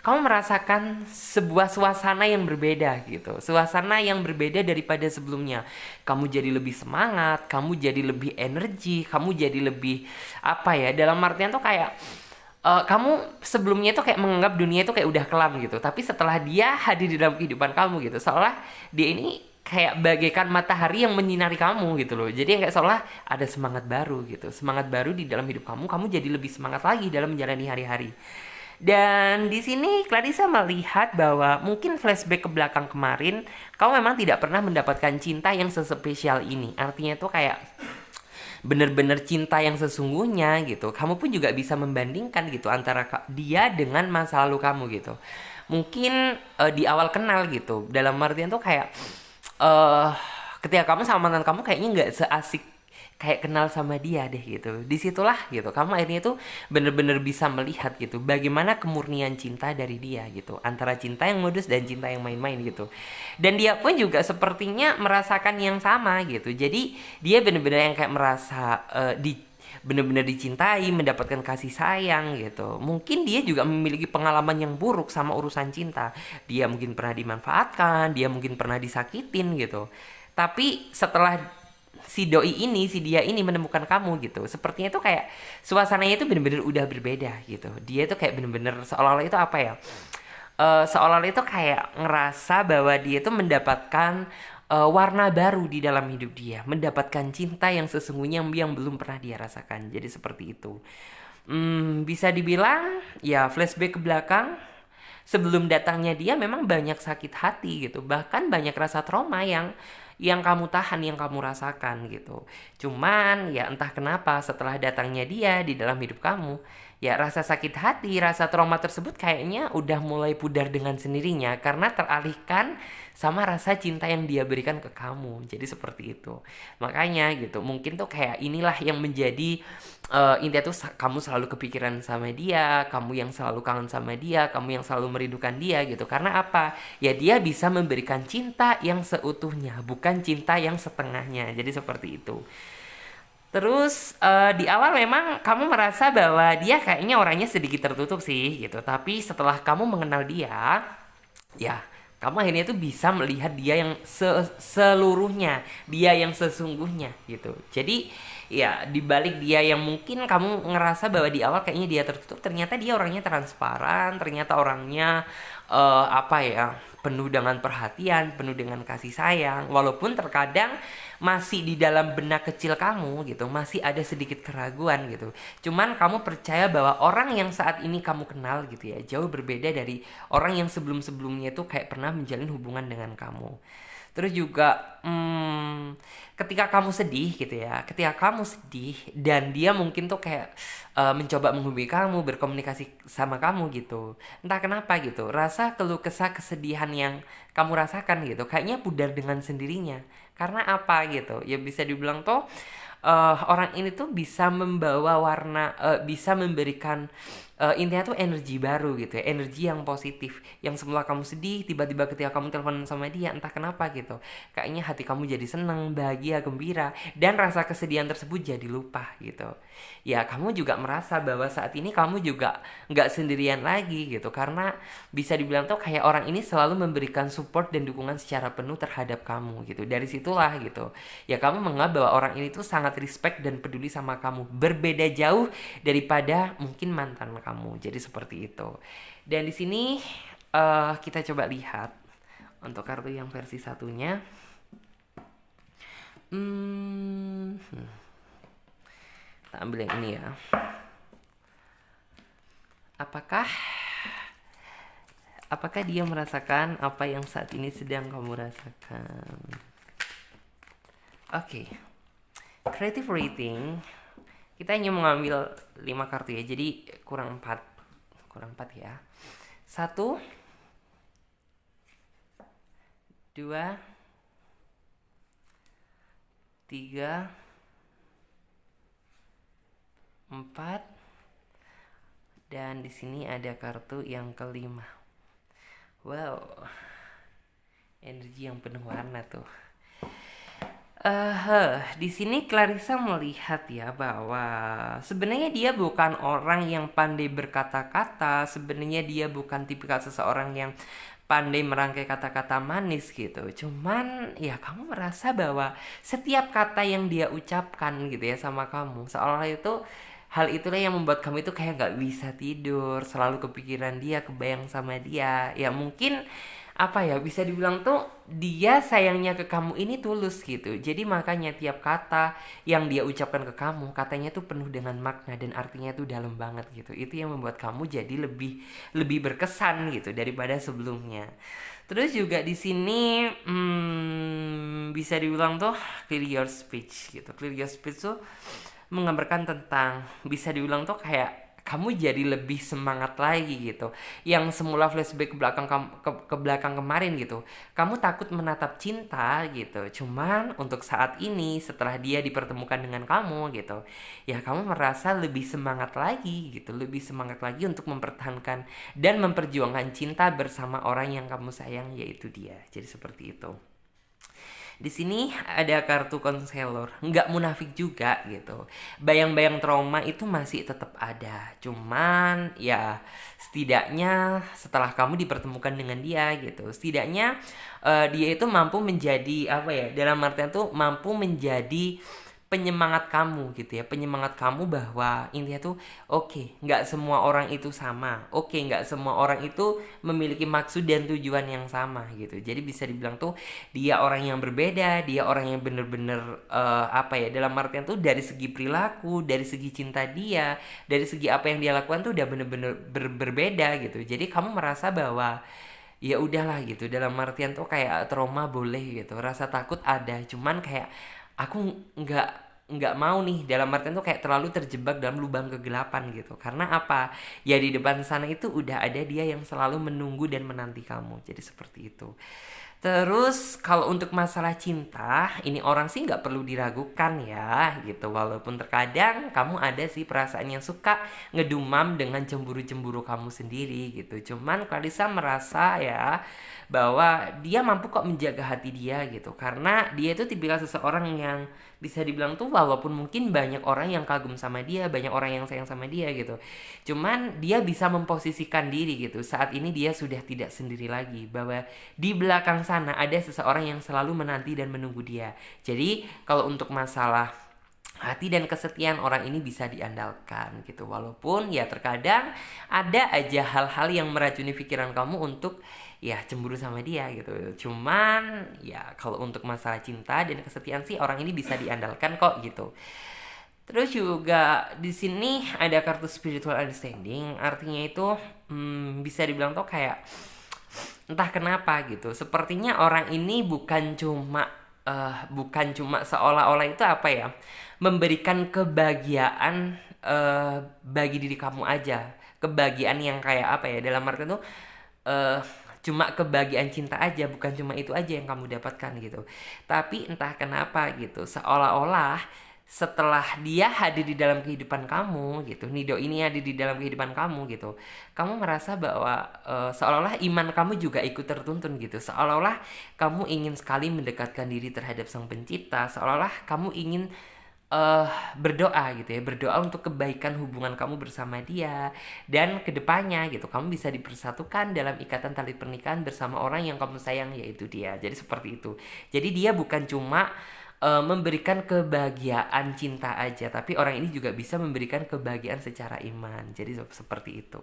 kamu merasakan sebuah suasana yang berbeda gitu. Suasana yang berbeda daripada sebelumnya. Kamu jadi lebih semangat, kamu jadi lebih energi, kamu jadi lebih apa ya? Dalam artian tuh kayak kamu sebelumnya tuh kayak menganggap dunia itu kayak udah kelam gitu. Tapi setelah dia hadir di dalam kehidupan kamu gitu, seolah dia ini kayak bagaikan matahari yang menyinari kamu gitu loh. Jadi kayak seolah ada semangat baru gitu. Semangat baru di dalam hidup kamu, kamu jadi lebih semangat lagi dalam menjalani hari-hari. Dan di sini Clarissa melihat bahwa mungkin flashback ke belakang kemarin, kamu memang tidak pernah mendapatkan cinta yang sespesial ini. Artinya tuh kayak bener-bener cinta yang sesungguhnya gitu. Kamu pun juga bisa membandingkan gitu antara dia dengan masa lalu kamu gitu. Mungkin di awal kenal gitu. Dalam artian tuh kayak eh ketika kamu sama mantan kamu kayaknya nggak seasik kayak kenal sama dia deh gitu. Disitulah gitu kamu akhirnya tuh bener-bener bisa melihat gitu bagaimana kemurnian cinta dari dia gitu, antara cinta yang modus dan cinta yang main-main gitu. Dan dia pun juga sepertinya merasakan yang sama gitu. Jadi dia bener-bener yang kayak merasa bener-bener dicintai, mendapatkan kasih sayang gitu. Mungkin dia juga memiliki pengalaman yang buruk sama urusan cinta. Dia mungkin pernah dimanfaatkan, dia mungkin pernah disakitin gitu. Tapi setelah si doi ini, si dia ini menemukan kamu gitu, sepertinya itu kayak suasananya itu bener-bener udah berbeda gitu. Dia itu kayak bener-bener seolah-olah itu apa ya, seolah-olah itu kayak ngerasa bahwa dia itu mendapatkan warna baru di dalam hidup dia, mendapatkan cinta yang sesungguhnya yang belum pernah dia rasakan. Jadi seperti itu. Bisa dibilang ya flashback ke belakang, sebelum datangnya dia memang banyak sakit hati gitu, bahkan banyak rasa trauma yang kamu tahan, yang kamu rasakan gitu. Cuman ya entah kenapa setelah datangnya dia di dalam hidup kamu, ya rasa sakit hati, rasa trauma tersebut kayaknya udah mulai pudar dengan sendirinya karena teralihkan sama rasa cinta yang dia berikan ke kamu. Jadi seperti itu. Makanya gitu, mungkin tuh kayak inilah yang menjadi intinya tuh kamu selalu kepikiran sama dia, kamu yang selalu kangen sama dia, kamu yang selalu merindukan dia gitu. Karena apa? Ya dia bisa memberikan cinta yang seutuhnya, bukan cinta yang setengahnya. Jadi seperti itu. Terus di awal memang kamu merasa bahwa dia kayaknya orangnya sedikit tertutup sih gitu. Tapi setelah kamu mengenal dia, ya kamu akhirnya tuh bisa melihat dia yang seluruhnya, dia yang sesungguhnya gitu. Jadi ya dibalik dia yang mungkin kamu ngerasa bahwa di awal kayaknya dia tertutup, ternyata dia orangnya transparan, ternyata orangnya apa ya, penuh dengan perhatian, penuh dengan kasih sayang. Walaupun terkadang masih di dalam benak kecil kamu gitu, masih ada sedikit keraguan gitu. Cuman kamu percaya bahwa orang yang saat ini kamu kenal gitu ya, jauh berbeda dari orang yang sebelum-sebelumnya itu kayak pernah menjalin hubungan dengan kamu. Terus juga ketika kamu sedih gitu ya, ketika kamu sedih dan dia mungkin tuh kayak mencoba menghubungi kamu, berkomunikasi sama kamu gitu. Entah kenapa gitu, rasa keluh kesah kesedihan yang kamu rasakan gitu, kayaknya pudar dengan sendirinya. Karena apa gitu? Ya bisa dibilang tuh orang ini tuh bisa membawa warna, bisa memberikan intinya tuh energi baru gitu ya, energi yang positif. Yang semula kamu sedih, tiba-tiba ketika kamu telepon sama dia, entah kenapa gitu, kayaknya hati kamu jadi seneng, bahagia, gembira, dan rasa kesedihan tersebut jadi lupa gitu. Ya kamu juga merasa bahwa saat ini kamu juga nggak sendirian lagi gitu, karena bisa dibilang tuh kayak orang ini selalu memberikan support dan dukungan secara penuh terhadap kamu gitu. Dari situlah gitu, ya kamu menganggap bahwa orang ini tuh sangat respect dan peduli sama kamu, berbeda jauh daripada mungkin mantan kamu. Jadi seperti itu. Dan di sini kita coba lihat untuk kartu yang versi satunya. Kita ambil yang ini ya. Apakah dia merasakan apa yang saat ini sedang kamu rasakan? Oke. Creative rating, kita hanya mengambil 5 kartu ya, jadi kurang 4 ya. 1 2 3 4, dan di sini ada kartu yang kelima. Wow, energi yang penuh warna tuh. Di sini Clarissa melihat ya bahwa sebenarnya dia bukan orang yang pandai berkata-kata, sebenarnya dia bukan tipikal seseorang yang pandai merangkai kata-kata manis gitu. Cuman ya kamu merasa bahwa setiap kata yang dia ucapkan gitu ya sama kamu, seolah itu hal itulah yang membuat kamu itu kayak gak bisa tidur, selalu kepikiran dia, kebayang sama dia. Ya mungkin apa ya, bisa dibilang tuh dia sayangnya ke kamu ini tulus gitu. Jadi makanya tiap kata yang dia ucapkan ke kamu, katanya tuh penuh dengan makna dan artinya tuh dalam banget gitu. Itu yang membuat kamu jadi lebih lebih berkesan gitu daripada sebelumnya. Terus juga di sini bisa dibilang tuh clear your speech gitu. Clear your speech tuh menggambarkan tentang, bisa dibilang tuh kayak kamu jadi lebih semangat lagi gitu. Yang semula flashback ke belakang ke belakang kemarin gitu. Kamu takut menatap cinta gitu. Cuman untuk saat ini setelah dia dipertemukan dengan kamu gitu, ya kamu merasa lebih semangat lagi gitu, lebih semangat lagi untuk mempertahankan dan memperjuangkan cinta bersama orang yang kamu sayang, yaitu dia. Jadi seperti itu. Di sini ada kartu konselor, nggak munafik juga gitu. Bayang-bayang trauma itu masih tetap ada. Cuman ya setidaknya setelah kamu dipertemukan dengan dia gitu, setidaknya dia itu mampu menjadi apa ya? Dalam artian tuh mampu menjadi penyemangat kamu gitu ya, penyemangat kamu bahwa intinya tuh oke, nggak semua orang itu sama, oke, nggak semua orang itu memiliki maksud dan tujuan yang sama gitu. Jadi bisa dibilang tuh dia orang yang berbeda, dia orang yang bener-bener apa ya, dalam artian tuh dari segi perilaku, dari segi cinta dia, dari segi apa yang dia lakukan tuh udah bener-bener berbeda gitu. Jadi kamu merasa bahwa ya udahlah gitu, dalam artian tuh kayak trauma boleh gitu, rasa takut ada, cuman kayak aku nggak mau nih, dalam artian tuh kayak terlalu terjebak dalam lubang kegelapan gitu. Karena apa, ya di depan sana itu udah ada dia yang selalu menunggu dan menanti kamu. Jadi seperti itu. Terus kalau untuk masalah cinta, ini orang sih nggak perlu diragukan ya gitu. Walaupun terkadang kamu ada sih perasaan yang suka ngedumam dengan cemburu-cemburu kamu sendiri gitu. Cuman Clarissa merasa ya bahwa dia mampu kok menjaga hati dia gitu. Karena dia itu tipikal seseorang yang bisa dibilang tuh walaupun mungkin banyak orang yang kagum sama dia, banyak orang yang sayang sama dia gitu. Cuman dia bisa memposisikan diri gitu. Saat ini dia sudah tidak sendiri lagi, bahwa di belakang sana ada seseorang yang selalu menanti dan menunggu dia. Jadi kalau untuk masalah hati dan kesetiaan, orang ini bisa diandalkan gitu. Walaupun ya terkadang ada aja hal-hal yang meracuni pikiran kamu untuk ya cemburu sama dia gitu. Cuman ya kalau untuk masalah cinta dan kesetiaan sih orang ini bisa diandalkan kok gitu. Terus juga di sini ada kartu spiritual understanding, artinya itu bisa dibilang tuh kayak entah kenapa gitu. Sepertinya orang ini bukan cuma seolah-olah itu apa ya, memberikan kebahagiaan bagi diri kamu aja. Kebahagiaan yang kayak apa ya? Dalam arti itu eh cuma kebahagiaan cinta aja, bukan cuma itu aja yang kamu dapatkan gitu. Tapi entah kenapa gitu, seolah-olah setelah dia hadir di dalam kehidupan kamu gitu, Nido ini hadir di dalam kehidupan kamu gitu, kamu merasa bahwa seolah-olah iman kamu juga ikut tertuntun gitu, seolah-olah kamu ingin sekali mendekatkan diri terhadap Sang Pencipta, seolah-olah kamu ingin berdoa gitu ya, berdoa untuk kebaikan hubungan kamu bersama dia, dan kedepannya gitu kamu bisa dipersatukan dalam ikatan tali pernikahan bersama orang yang kamu sayang, yaitu dia. Jadi seperti itu. Jadi dia bukan cuma memberikan kebahagiaan cinta aja, tapi orang ini juga bisa memberikan kebahagiaan secara iman. Jadi seperti itu.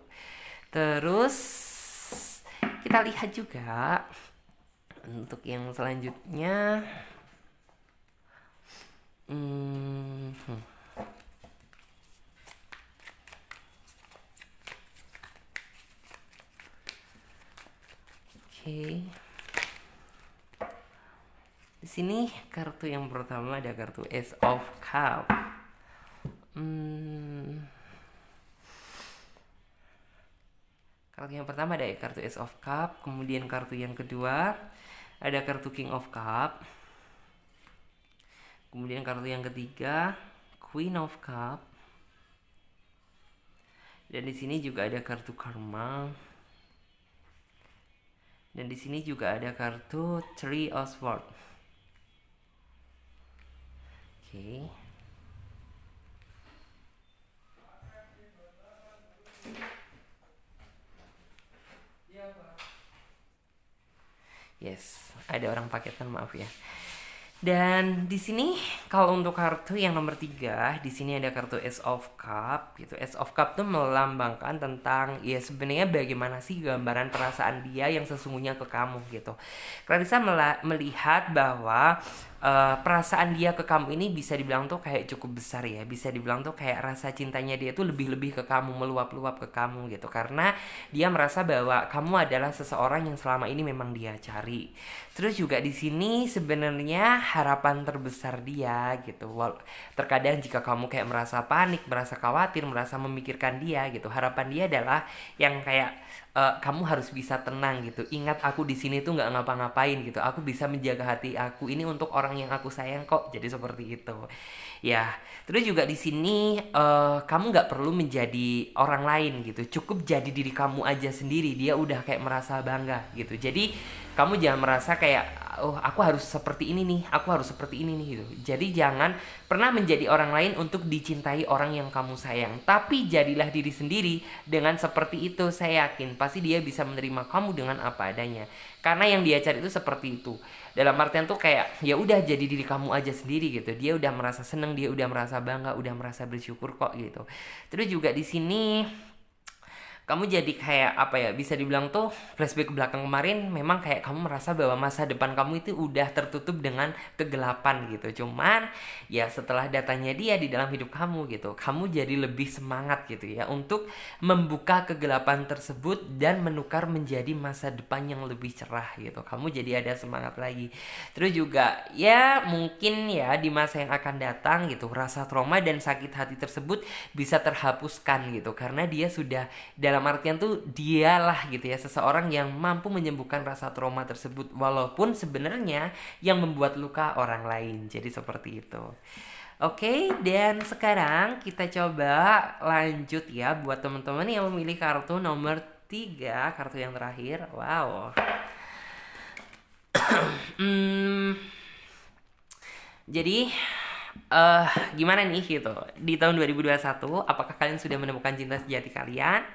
Terus kita lihat juga untuk yang selanjutnya. Oke. Di sini kartu yang pertama ada kartu Ace of Cup. Kartu yang pertama ada kartu Ace of Cup, kemudian kartu yang kedua ada kartu King of Cup, kemudian kartu yang ketiga Queen of Cup, Dan di sini juga ada kartu karma. Dan di sini juga ada kartu Three of Swords. Oke. Yes, ada orang paketan, maaf ya. Dan di sini kalau untuk kartu yang nomor 3, di sini ada kartu Ace of Cup gitu. Ace of Cup tuh melambangkan tentang ya sebenarnya bagaimana sih gambaran perasaan dia yang sesungguhnya ke kamu gitu. Clarissa melihat bahwa perasaan dia ke kamu ini bisa dibilang tuh kayak cukup besar ya. Bisa dibilang tuh kayak rasa cintanya dia tuh lebih-lebih ke kamu, meluap-luap ke kamu gitu. Karena dia merasa bahwa kamu adalah seseorang yang selama ini memang dia cari. Terus juga di sini sebenarnya harapan terbesar dia gitu. Terkadang jika kamu kayak merasa panik, merasa khawatir, merasa memikirkan dia gitu, harapan dia adalah yang kayak kamu harus bisa tenang gitu. Ingat aku di sini tuh nggak ngapa-ngapain gitu. Aku bisa menjaga hati aku ini untuk orang yang aku sayang kok. Jadi seperti itu. Ya, terus juga di sini kamu nggak perlu menjadi orang lain gitu. Cukup jadi diri kamu aja sendiri. Dia udah kayak merasa bangga gitu. Jadi kamu jangan merasa kayak oh aku harus seperti ini nih, aku harus seperti ini nih gitu. Jadi jangan pernah menjadi orang lain untuk dicintai orang yang kamu sayang. Tapi jadilah diri sendiri dengan seperti itu. Saya yakin pasti dia bisa menerima kamu dengan apa adanya. Karena yang dia cari itu seperti itu. Dalam artian tuh kayak ya udah jadi diri kamu aja sendiri gitu. Dia udah merasa seneng, dia udah merasa bangga, udah merasa bersyukur kok gitu. Terus juga di sini kamu jadi kayak apa ya, bisa dibilang tuh flashback ke belakang kemarin, memang kayak kamu merasa bahwa masa depan kamu itu udah tertutup dengan kegelapan gitu. Cuman ya setelah datanya dia di dalam hidup kamu gitu, kamu jadi lebih semangat gitu ya untuk membuka kegelapan tersebut dan menukar menjadi masa depan yang lebih cerah gitu. Kamu jadi ada semangat lagi. Terus juga ya mungkin ya di masa yang akan datang gitu, rasa trauma dan sakit hati tersebut bisa terhapuskan gitu, karena dia sudah dalam artian tuh dialah gitu ya seseorang yang mampu menyembuhkan rasa trauma tersebut, walaupun sebenarnya yang membuat luka orang lain. Jadi seperti itu. Oke, dan sekarang kita coba lanjut ya buat teman-teman yang memilih kartu nomor 3, kartu yang terakhir. Wow. Jadi gimana nih gitu di tahun 2021, apakah kalian sudah menemukan cinta sejati kalian?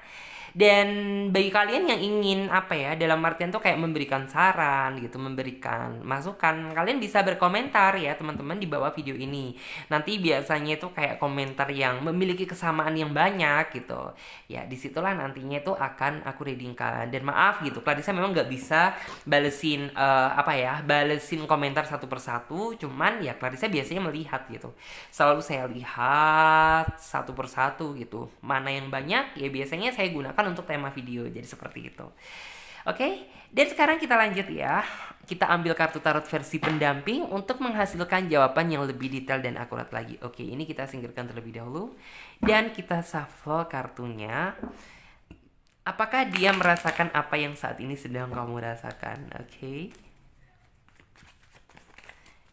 Dan bagi kalian yang ingin apa ya, dalam artian tuh kayak memberikan saran gitu, memberikan masukan, kalian bisa berkomentar ya teman-teman di bawah video ini. Nanti biasanya itu kayak komentar yang memiliki kesamaan yang banyak gitu. Ya disitulah nantinya itu akan aku readingkan. Dan maaf gitu, Clarissa memang nggak bisa balesin balesin komentar satu persatu. Cuman ya Clarissa biasanya melihat gitu. Selalu saya lihat satu persatu gitu. Mana yang banyak ya biasanya saya gunakan untuk tema video. Jadi seperti itu. Oke, dan sekarang kita lanjut ya. Kita ambil kartu tarot versi pendamping untuk menghasilkan jawaban yang lebih detail dan akurat lagi. Oke, ini kita singkirkan terlebih dahulu. Dan kita shuffle kartunya. Apakah dia merasakan apa yang saat ini sedang kamu rasakan? Oke.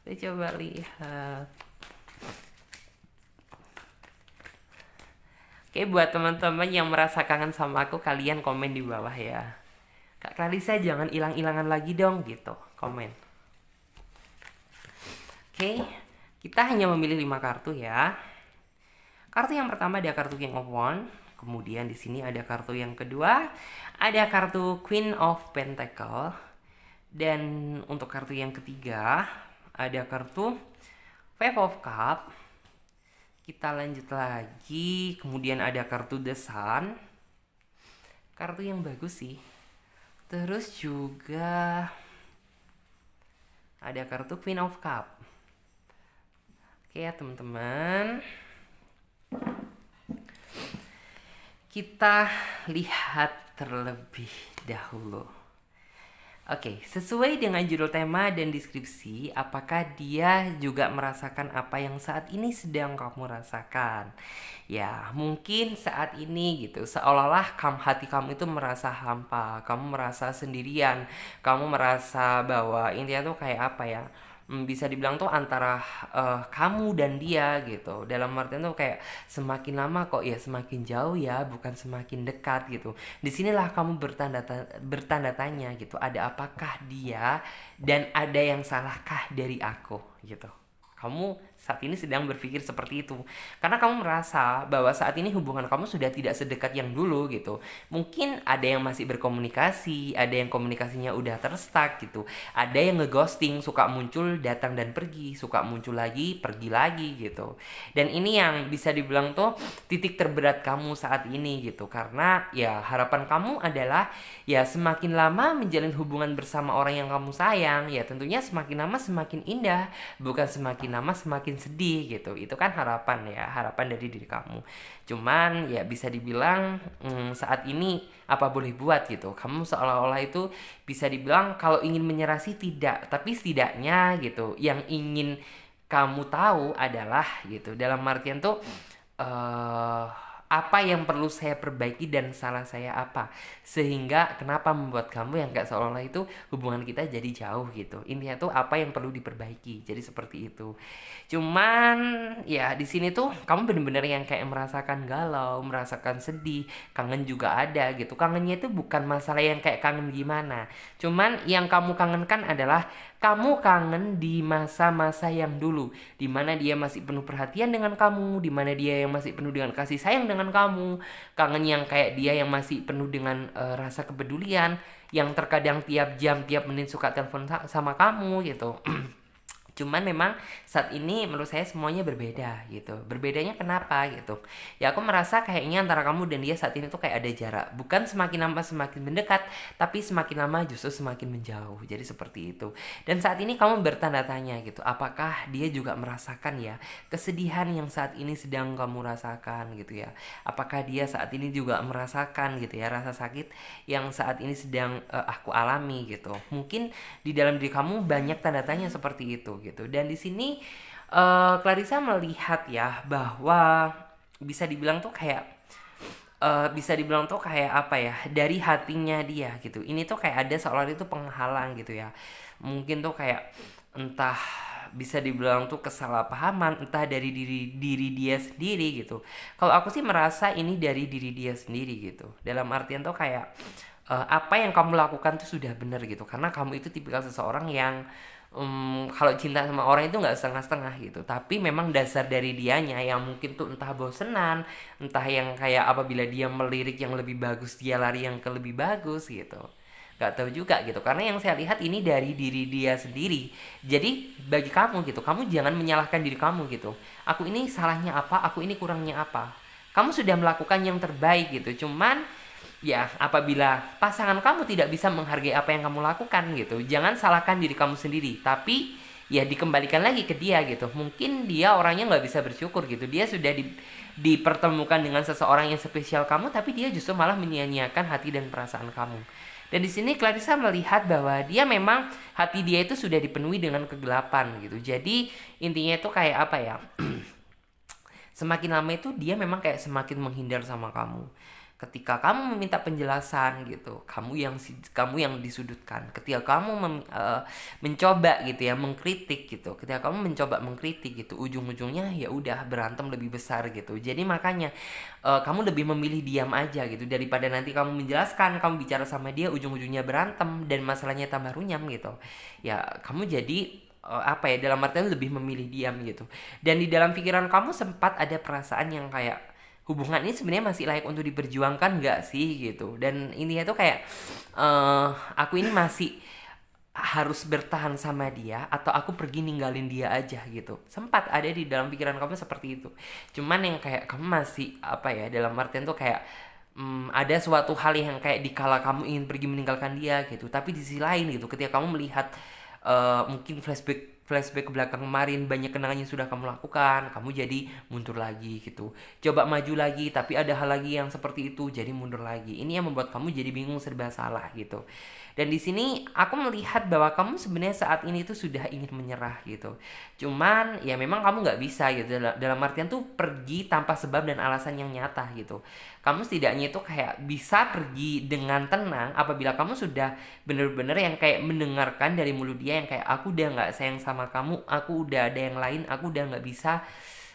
Kita coba lihat. Oke, buat teman-teman yang merasa kangen sama aku, kalian komen di bawah ya. Kak Clarissa jangan hilang-hilangan lagi dong gitu, komen. Oke, kita hanya memilih 5 kartu ya. Kartu yang pertama ada kartu King of Wands. Kemudian di sini ada kartu yang kedua, ada kartu Queen of Pentacle. Dan untuk kartu yang ketiga ada kartu Five of Cups. Kita lanjut lagi. Kemudian ada kartu The Sun. Kartu yang bagus sih. Terus juga ada kartu Queen of Cups. Oke ya teman-teman. Kita lihat terlebih dahulu. Oke, sesuai dengan judul tema dan deskripsi, apakah dia juga merasakan apa yang saat ini sedang kamu rasakan? Ya, mungkin saat ini gitu, seolah-olah hati kamu itu merasa hampa, kamu merasa sendirian, kamu merasa bahwa intinya tuh kayak apa ya? bisa dibilang tuh antara kamu dan dia gitu. Dalam artian tuh kayak semakin lama kok ya semakin jauh ya, bukan semakin dekat gitu. Disinilah kamu bertanda tanya gitu. Ada apakah dia dan ada yang salahkah dari aku gitu. Kamu saat ini sedang berpikir seperti itu karena kamu merasa bahwa saat ini hubungan kamu sudah tidak sedekat yang dulu gitu. Mungkin ada yang masih berkomunikasi, ada yang komunikasinya udah terstuck gitu, ada yang ngeghosting, suka muncul datang dan pergi, suka muncul lagi pergi lagi gitu. Dan ini yang bisa dibilang tuh titik terberat kamu saat ini gitu, karena ya harapan kamu adalah ya semakin lama menjalin hubungan bersama orang yang kamu sayang, ya tentunya semakin lama semakin indah, bukan semakin lama semakin sedih gitu. Itu kan harapan ya, harapan dari diri kamu. Cuman ya bisa dibilang saat ini apa boleh buat gitu. Kamu seolah-olah itu bisa dibilang kalau ingin menyerah sih tidak, tapi setidaknya gitu yang ingin kamu tahu adalah gitu. Dalam artian tuh eh apa yang perlu saya perbaiki dan salah saya apa, sehingga kenapa membuat kamu yang gak seolah-olah itu hubungan kita jadi jauh gitu. Intinya tuh apa yang perlu diperbaiki, jadi seperti itu. Cuman ya di sini tuh kamu bener-bener yang kayak merasakan galau, merasakan sedih, kangen juga ada gitu. Kangennya itu bukan masalah yang kayak kangen gimana, cuman yang kamu kangenkan adalah kamu kangen di masa-masa yang dulu, dimana dia masih penuh perhatian dengan kamu, dimana dia yang masih penuh dengan kasih sayang dengan kamu. Kangen yang kayak dia yang masih penuh dengan rasa kepedulian, yang terkadang tiap jam tiap menit suka telepon sama kamu gitu. Cuman memang saat ini menurut saya semuanya berbeda gitu. Berbedanya kenapa gitu? Ya aku merasa kayaknya antara kamu dan dia saat ini tuh kayak ada jarak. Bukan semakin lama semakin mendekat, tapi semakin lama justru semakin menjauh. Jadi seperti itu. Dan saat ini kamu bertanda tanya gitu. Apakah dia juga merasakan ya kesedihan yang saat ini sedang kamu rasakan gitu ya? Apakah dia saat ini juga merasakan gitu ya rasa sakit yang saat ini sedang aku alami gitu? Mungkin di dalam diri kamu banyak tanda tanya seperti itu gitu. Dan di sini Clarissa melihat ya bahwa bisa dibilang tuh kayak apa ya, dari hatinya dia gitu. Ini tuh kayak ada seolah itu penghalang gitu ya. Mungkin tuh kayak entah bisa dibilang tuh kesalahpahaman, entah dari diri dia sendiri gitu. Kalau aku sih merasa ini dari diri dia sendiri gitu. Dalam artian tuh kayak apa yang kamu lakukan tuh sudah benar gitu, karena kamu itu tipikal seseorang yang kalau cinta sama orang itu nggak setengah-setengah gitu. Tapi memang dasar dari dianya yang mungkin tuh entah bosenan, entah yang kayak apabila dia melirik yang lebih bagus dia lari yang ke lebih bagus gitu. Gak tahu juga gitu, karena yang saya lihat ini dari diri dia sendiri. Jadi bagi kamu gitu, kamu jangan menyalahkan diri kamu gitu. Aku ini salahnya apa, aku ini kurangnya apa. Kamu sudah melakukan yang terbaik gitu. Cuman ya apabila pasangan kamu tidak bisa menghargai apa yang kamu lakukan gitu, jangan salahkan diri kamu sendiri, tapi ya dikembalikan lagi ke dia gitu. Mungkin dia orangnya nggak bisa bersyukur gitu, dia sudah dipertemukan dengan seseorang yang spesial kamu, tapi dia justru malah menyia-nyiakan hati dan perasaan kamu. Dan di sini Clarissa melihat bahwa dia memang hati dia itu sudah dipenuhi dengan kegelapan gitu. Jadi intinya itu kayak apa ya, semakin lama itu dia memang kayak semakin menghindar sama kamu. Ketika kamu meminta penjelasan gitu, kamu yang disudutkan. Ketika kamu mencoba gitu ya mengkritik gitu, ketika kamu mencoba mengkritik gitu, ujung-ujungnya ya udah berantem lebih besar gitu. Jadi makanya kamu lebih memilih diam aja gitu, daripada nanti kamu menjelaskan, kamu bicara sama dia ujung-ujungnya berantem dan masalahnya tambah runyam gitu. Ya kamu jadi apa ya, dalam artian lebih memilih diam gitu. Dan di dalam pikiran kamu sempat ada perasaan yang kayak hubungan ini sebenarnya masih layak untuk diperjuangkan gak sih gitu. Dan intinya tuh kayak aku ini masih harus bertahan sama dia atau aku pergi ninggalin dia aja gitu. Sempat ada di dalam pikiran kamu seperti itu. Cuman yang kayak kamu masih apa ya, dalam artian tuh kayak ada suatu hal yang kayak dikala kamu ingin pergi meninggalkan dia gitu, tapi di sisi lain gitu ketika kamu melihat mungkin flashback ke belakang kemarin, banyak kenangan yang sudah kamu lakukan, kamu jadi mundur lagi gitu. Coba maju lagi, tapi ada hal lagi yang seperti itu, jadi mundur lagi. Ini yang membuat kamu jadi bingung, serba salah gitu. Dan di sini aku melihat bahwa kamu sebenarnya saat ini tuh sudah ingin menyerah gitu. Cuman ya memang kamu nggak bisa gitu. Dalam artian tuh pergi tanpa sebab dan alasan yang nyata gitu. Kamu setidaknya itu kayak bisa pergi dengan tenang apabila kamu sudah bener-bener yang kayak mendengarkan dari mulut dia yang kayak aku udah nggak sayang sama sama kamu, aku udah ada yang lain, aku udah nggak bisa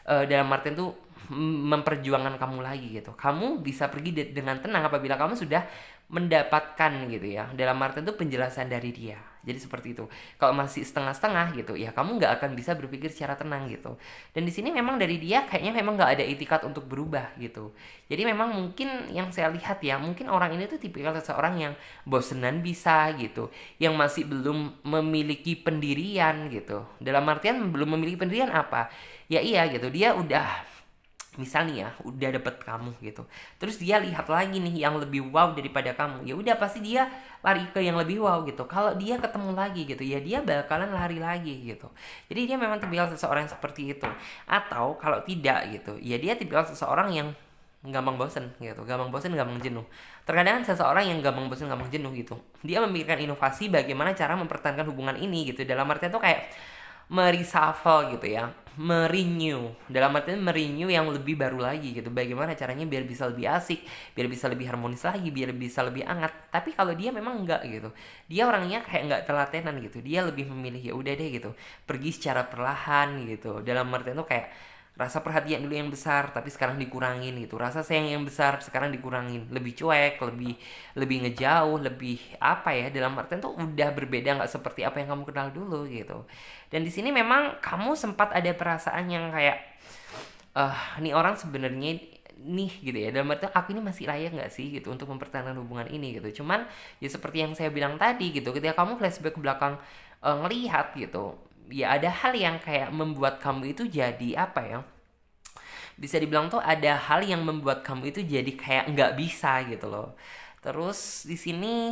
dalam artian tuh memperjuangkan kamu lagi gitu. Kamu bisa pergi dengan tenang apabila kamu sudah mendapatkan gitu ya, dalam artian itu penjelasan dari dia. Jadi seperti itu. Kalau masih setengah-setengah gitu ya, kamu nggak akan bisa berpikir secara tenang gitu. Dan di sini memang dari dia kayaknya memang nggak ada itikat untuk berubah gitu. Jadi memang mungkin yang saya lihat ya, mungkin orang ini tuh tipikal seseorang yang bosenan bisa gitu, yang masih belum memiliki pendirian gitu. Dalam artian belum memiliki pendirian apa? Ya iya gitu, dia udah misal nih ya udah dapet kamu gitu, terus dia lihat lagi nih yang lebih wow daripada kamu, ya udah pasti dia lari ke yang lebih wow gitu. Kalau dia ketemu lagi gitu ya dia bakalan lari lagi gitu. Jadi dia memang tipikal seseorang yang seperti itu. Atau kalau tidak gitu ya dia tipikal seseorang yang gampang bosen gitu, gampang bosen, gampang jenuh. Terkadang seseorang yang gampang bosen, gampang jenuh gitu, dia memikirkan inovasi bagaimana cara mempertahankan hubungan ini gitu. Dalam artian tuh kayak mereshuffle gitu ya, merenew, dalam artian merenew yang lebih baru lagi gitu, bagaimana caranya biar bisa lebih asik, biar bisa lebih harmonis lagi, biar bisa lebih hangat. Tapi kalau dia memang enggak gitu, dia orangnya kayak enggak telatenan gitu, dia lebih memilih ya udah deh gitu, pergi secara perlahan gitu. Dalam artian tuh kayak rasa perhatian dulu yang besar tapi sekarang dikurangin gitu, rasa sayang yang besar sekarang dikurangin, lebih cuek, lebih lebih ngejauh, lebih apa ya, dalam artian tuh udah berbeda, nggak seperti apa yang kamu kenal dulu gitu. Dan di sini memang kamu sempat ada perasaan yang kayak nih orang sebenarnya nih gitu ya, dalam arti aku ini masih layak nggak sih gitu untuk mempertahankan hubungan ini gitu. Cuman ya seperti yang saya bilang tadi gitu, ketika kamu flashback ke belakang ngelihat gitu, ya ada hal yang kayak membuat kamu itu jadi apa ya, bisa dibilang tuh ada hal yang membuat kamu itu jadi kayak nggak bisa gitu loh. Terus di sini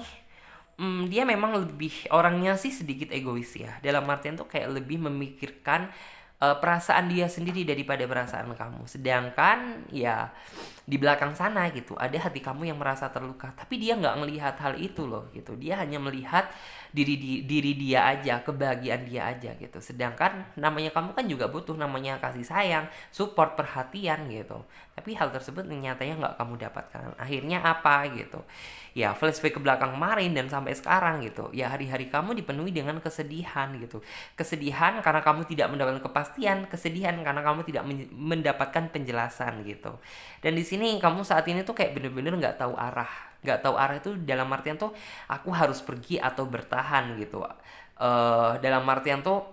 dia memang lebih orangnya sih sedikit egois ya. Dalam artian tuh kayak lebih memikirkan perasaan dia sendiri daripada perasaan kamu. Sedangkan ya di belakang sana gitu ada hati kamu yang merasa terluka, tapi dia nggak melihat hal itu loh gitu. Dia hanya melihat diri dia aja, kebahagiaan dia aja gitu. Sedangkan namanya kamu kan juga butuh namanya kasih sayang, support, perhatian gitu. Tapi hal tersebut nyatanya nggak kamu dapatkan. Akhirnya apa gitu? Ya flashback ke belakang kemarin dan sampai sekarang gitu. Ya hari-hari kamu dipenuhi dengan kesedihan gitu. Kesedihan karena kamu tidak mendapatkan kepastian, kesedihan karena kamu tidak mendapatkan penjelasan gitu. Dan di sini kamu saat ini tuh kayak bener-bener nggak tahu arah. Nggak tahu arah itu dalam artian tuh aku harus pergi atau bertahan gitu. Dalam artian tuh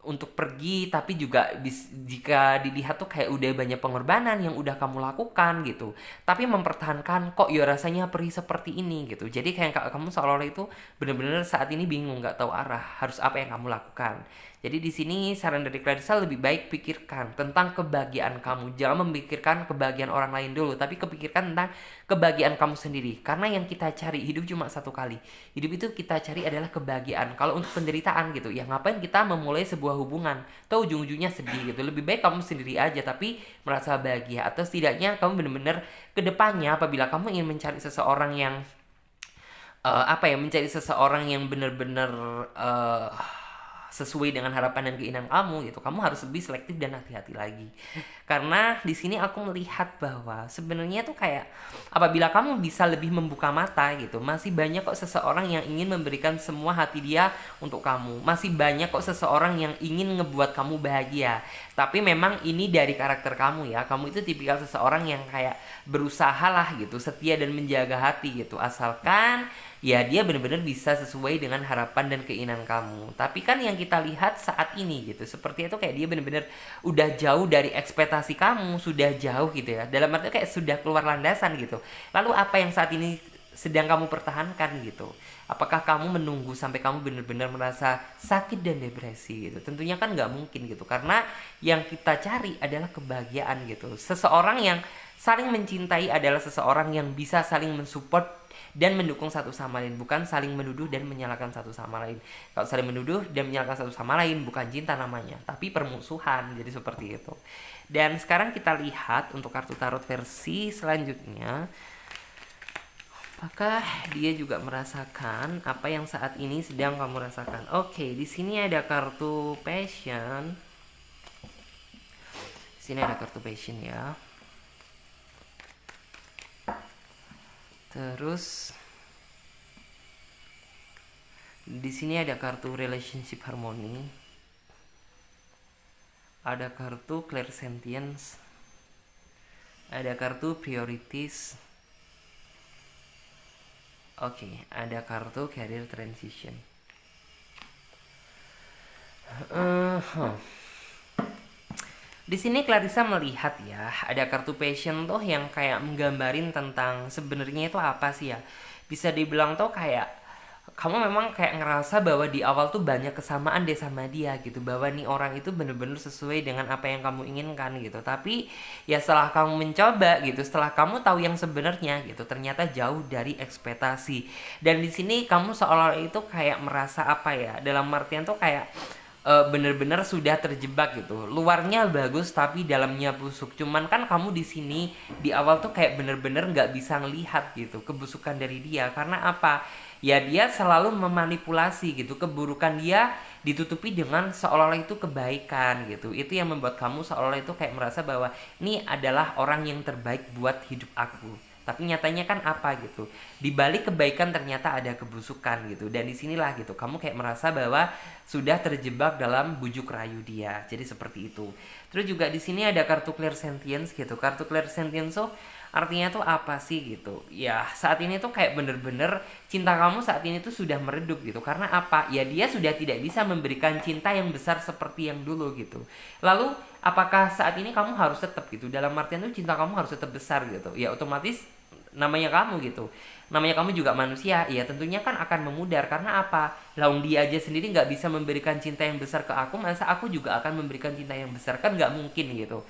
untuk pergi, tapi juga jika dilihat tuh kayak udah banyak pengorbanan yang udah kamu lakukan gitu, tapi mempertahankan kok ya rasanya perih seperti ini gitu. Jadi kayak kamu seolah-olah itu bener-bener saat ini bingung, nggak tahu arah harus apa yang kamu lakukan. Jadi di sini saran dari Clarissa, lebih baik pikirkan tentang kebahagiaan kamu, jangan memikirkan kebahagiaan orang lain dulu, tapi kepikirkan tentang kebahagiaan kamu sendiri. Karena yang kita cari hidup cuma satu kali, hidup itu kita cari adalah kebahagiaan. Kalau untuk penderitaan gitu ya ngapain kita memulai sebuah hubungan atau ujung-ujungnya sedih gitu. Lebih baik kamu sendiri aja tapi merasa bahagia, atau setidaknya kamu benar-benar kedepannya apabila kamu ingin mencari seseorang yang apa ya, mencari seseorang yang benar-benar sesuai dengan harapan dan keinginan kamu gitu, kamu harus lebih selektif dan hati-hati lagi. Karena di sini aku melihat bahwa sebenarnya tuh kayak apabila kamu bisa lebih membuka mata gitu, masih banyak kok seseorang yang ingin memberikan semua hati dia untuk kamu, masih banyak kok seseorang yang ingin ngebuat kamu bahagia. Tapi memang ini dari karakter kamu ya, kamu itu tipikal seseorang yang kayak berusaha lah gitu, setia dan menjaga hati gitu, asalkan ya dia benar-benar bisa sesuai dengan harapan dan keinginan kamu. Tapi kan yang kita lihat saat ini gitu, seperti itu kayak dia benar-benar udah jauh dari ekspektasi kamu, sudah jauh gitu ya, dalam arti kayak sudah keluar landasan gitu. Lalu apa yang saat ini sedang kamu pertahankan gitu? Apakah kamu menunggu sampai kamu benar-benar merasa sakit dan depresi gitu? Tentunya kan nggak mungkin gitu, karena yang kita cari adalah kebahagiaan gitu. Seseorang yang saling mencintai adalah seseorang yang bisa saling mensupport dan mendukung satu sama lain, bukan saling menuduh dan menyalahkan satu sama lain. Kalau saling menuduh dan menyalahkan satu sama lain, bukan cinta namanya, tapi permusuhan. Jadi seperti itu. Dan sekarang kita lihat untuk kartu tarot versi selanjutnya. Apakah dia juga merasakan apa yang saat ini sedang kamu rasakan? Oke, di sini ada kartu passion. Di sini ada kartu passion ya. Terus Di sini ada kartu relationship harmony, ada kartu clairsentience, ada kartu priorities. Oke, ada kartu career transition. Di sini Clarissa melihat ya, ada kartu passion tuh yang kayak menggambarin tentang sebenarnya itu apa sih ya. Bisa dibilang tuh kayak kamu memang kayak ngerasa bahwa di awal tuh banyak kesamaan deh sama dia gitu, bahwa nih orang itu bener-bener sesuai dengan apa yang kamu inginkan gitu. Tapi ya setelah kamu mencoba gitu, setelah kamu tahu yang sebenarnya gitu, ternyata jauh dari ekspektasi. Dan di sini kamu seolah itu kayak merasa apa ya, dalam artian tuh kayak bener-bener sudah terjebak gitu. Luarnya bagus tapi dalamnya busuk. Cuman kan kamu di sini di awal tuh kayak bener-bener nggak bisa ngelihat gitu kebusukan dari dia. Karena apa? Ya dia selalu memanipulasi gitu. Keburukan dia ditutupi dengan seolah-olah itu kebaikan gitu. Itu yang membuat kamu seolah-olah itu kayak merasa bahwa ini adalah orang yang terbaik buat hidup aku. Tapi nyatanya kan apa gitu, di balik kebaikan ternyata ada kebusukan gitu. Dan disinilah gitu kamu kayak merasa bahwa sudah terjebak dalam bujuk rayu dia. Jadi seperti itu. Terus juga di sini ada kartu clairsentience gitu. Kartu clairsentience tuh artinya tuh apa sih gitu. Ya saat ini tuh kayak bener-bener cinta kamu saat ini tuh sudah meredup gitu. Karena apa? Ya dia sudah tidak bisa memberikan cinta yang besar seperti yang dulu gitu. Lalu apakah saat ini kamu harus tetap gitu, dalam artian tuh cinta kamu harus tetap besar gitu. Ya otomatis namanya kamu gitu, namanya kamu juga manusia, ya tentunya kan akan memudar. Karena apa? Laung dia aja sendiri nggak bisa memberikan cinta yang besar ke aku, masa aku juga akan memberikan cinta yang besar? Kan nggak mungkin gitu.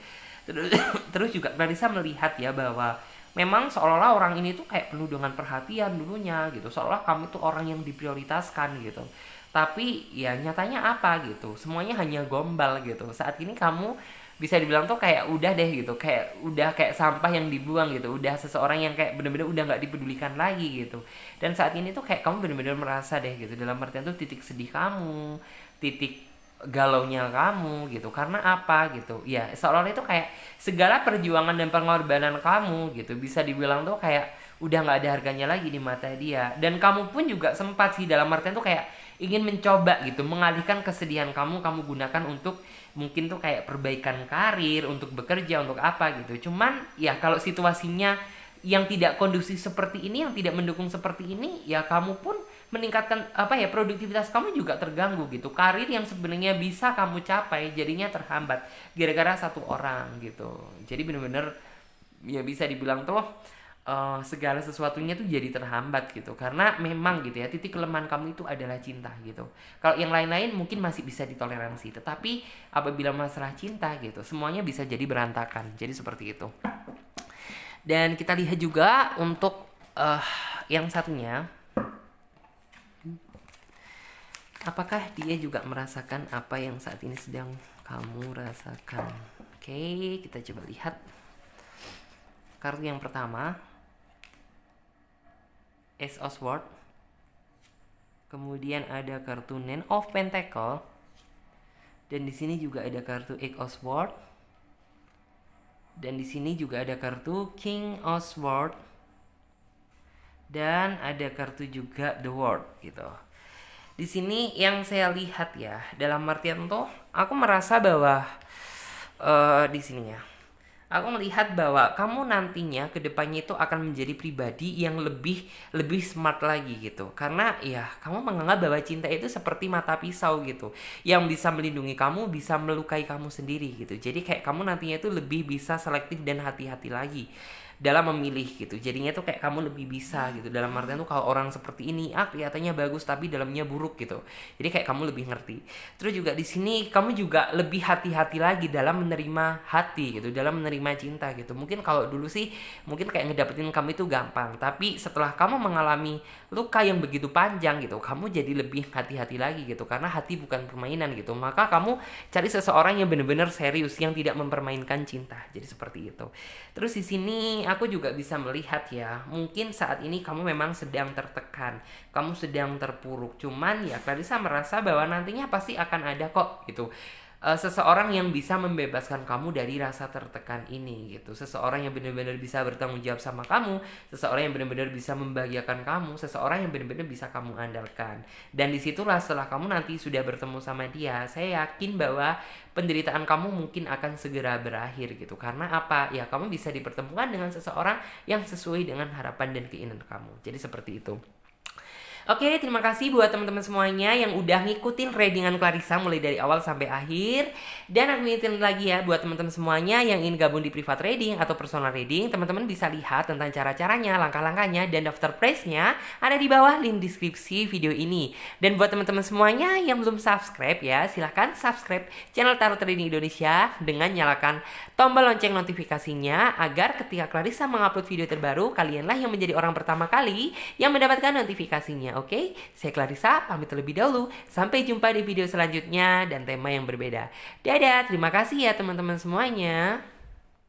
Terus terus juga Clarissa melihat ya bahwa memang seolah-olah orang ini tuh kayak penuh dengan perhatian dulunya gitu, seolah kamu tuh orang yang diprioritaskan gitu. Tapi ya nyatanya apa gitu, semuanya hanya gombal gitu. Saat ini kamu bisa dibilang tuh kayak udah deh gitu, kayak udah kayak sampah yang dibuang gitu, udah seseorang yang kayak bener-bener udah nggak dipedulikan lagi gitu. Dan saat ini tuh kayak kamu bener-bener merasa deh gitu, dalam artian tuh titik sedih kamu, titik galaunya kamu gitu. Karena apa gitu ya, seolah-olah itu kayak segala perjuangan dan pengorbanan kamu gitu bisa dibilang tuh kayak udah nggak ada harganya lagi di mata dia. Dan kamu pun juga sempat sih dalam artian tuh kayak ingin mencoba gitu mengalihkan kesedihan kamu gunakan untuk mungkin tuh kayak perbaikan karir, untuk bekerja, untuk apa gitu. Cuman ya kalau situasinya yang tidak kondusif seperti ini, yang tidak mendukung seperti ini, ya kamu pun meningkatkan apa ya, produktivitas kamu juga terganggu gitu. Karir yang sebenarnya bisa kamu capai jadinya terhambat gara-gara satu orang gitu. Jadi bener-bener ya bisa dibilang tuh segala sesuatunya tuh jadi terhambat gitu. Karena memang gitu ya, titik kelemahan kamu itu adalah cinta gitu. Kalau yang lain-lain mungkin masih bisa ditoleransi, tetapi apabila masalah cinta gitu, semuanya bisa jadi berantakan. Jadi seperti itu. Dan kita lihat juga untuk yang satunya, apakah dia juga merasakan apa yang saat ini sedang kamu rasakan. Oke, kita coba lihat kartu yang pertama, Ace of Swords. Kemudian ada kartu Nine of Pentacle. Dan di sini juga ada kartu Eight of Swords. Dan di sini juga ada kartu King of Swords. Dan ada kartu juga The World gitu. Di sini yang saya lihat ya, dalam artian tuh aku merasa bahwa di sini ya, aku melihat bahwa kamu nantinya kedepannya itu akan menjadi pribadi yang lebih smart lagi gitu. Karena ya kamu menganggap bahwa cinta itu seperti mata pisau gitu, yang bisa melindungi kamu, bisa melukai kamu sendiri gitu. Jadi kayak kamu nantinya itu lebih bisa selektif dan hati-hati lagi dalam memilih gitu. Jadinya tuh kayak kamu lebih bisa gitu, dalam artian tuh kalau orang seperti ini kelihatannya bagus tapi dalamnya buruk gitu. Jadi kayak kamu lebih ngerti. Terus juga di sini kamu juga lebih hati-hati lagi dalam menerima hati gitu, dalam menerima cinta gitu. Mungkin kalau dulu sih mungkin kayak ngedapetin kamu itu gampang, tapi setelah kamu mengalami luka yang begitu panjang gitu, kamu jadi lebih hati-hati lagi gitu. Karena hati bukan permainan gitu. Maka kamu cari seseorang yang benar-benar serius, yang tidak mempermainkan cinta. Jadi seperti itu. Terus di sini aku juga bisa melihat ya, mungkin saat ini kamu memang sedang tertekan, kamu sedang terpuruk. Cuman ya Clarissa merasa bahwa nantinya pasti akan ada kok gitu seseorang yang bisa membebaskan kamu dari rasa tertekan ini gitu. Seseorang yang benar-benar bisa bertanggung jawab sama kamu, seseorang yang benar-benar bisa membahagiakan kamu, seseorang yang benar-benar bisa kamu andalkan. Dan disitulah setelah kamu nanti sudah bertemu sama dia, saya yakin bahwa penderitaan kamu mungkin akan segera berakhir gitu. Karena apa? Ya kamu bisa dipertemukan dengan seseorang yang sesuai dengan harapan dan keinginan kamu. Jadi seperti itu. Oke, terima kasih buat teman-teman semuanya yang udah ngikutin readingan Clarissa mulai dari awal sampai akhir. Dan aku ingetin lagi ya buat teman-teman semuanya yang ingin gabung di private reading atau personal reading, teman-teman bisa lihat tentang cara-caranya, langkah-langkahnya, dan daftar price-nya ada di bawah link deskripsi video ini. Dan buat teman-teman semuanya yang belum subscribe ya, silahkan subscribe channel Tarot Reading Indonesia dengan nyalakan tombol lonceng notifikasinya agar ketika Clarissa mengupload video terbaru, kalianlah yang menjadi orang pertama kali yang mendapatkan notifikasinya. Oke, saya Clarissa pamit terlebih dahulu. Sampai jumpa di video selanjutnya dan tema yang berbeda. Dadah, terima kasih ya teman-teman semuanya.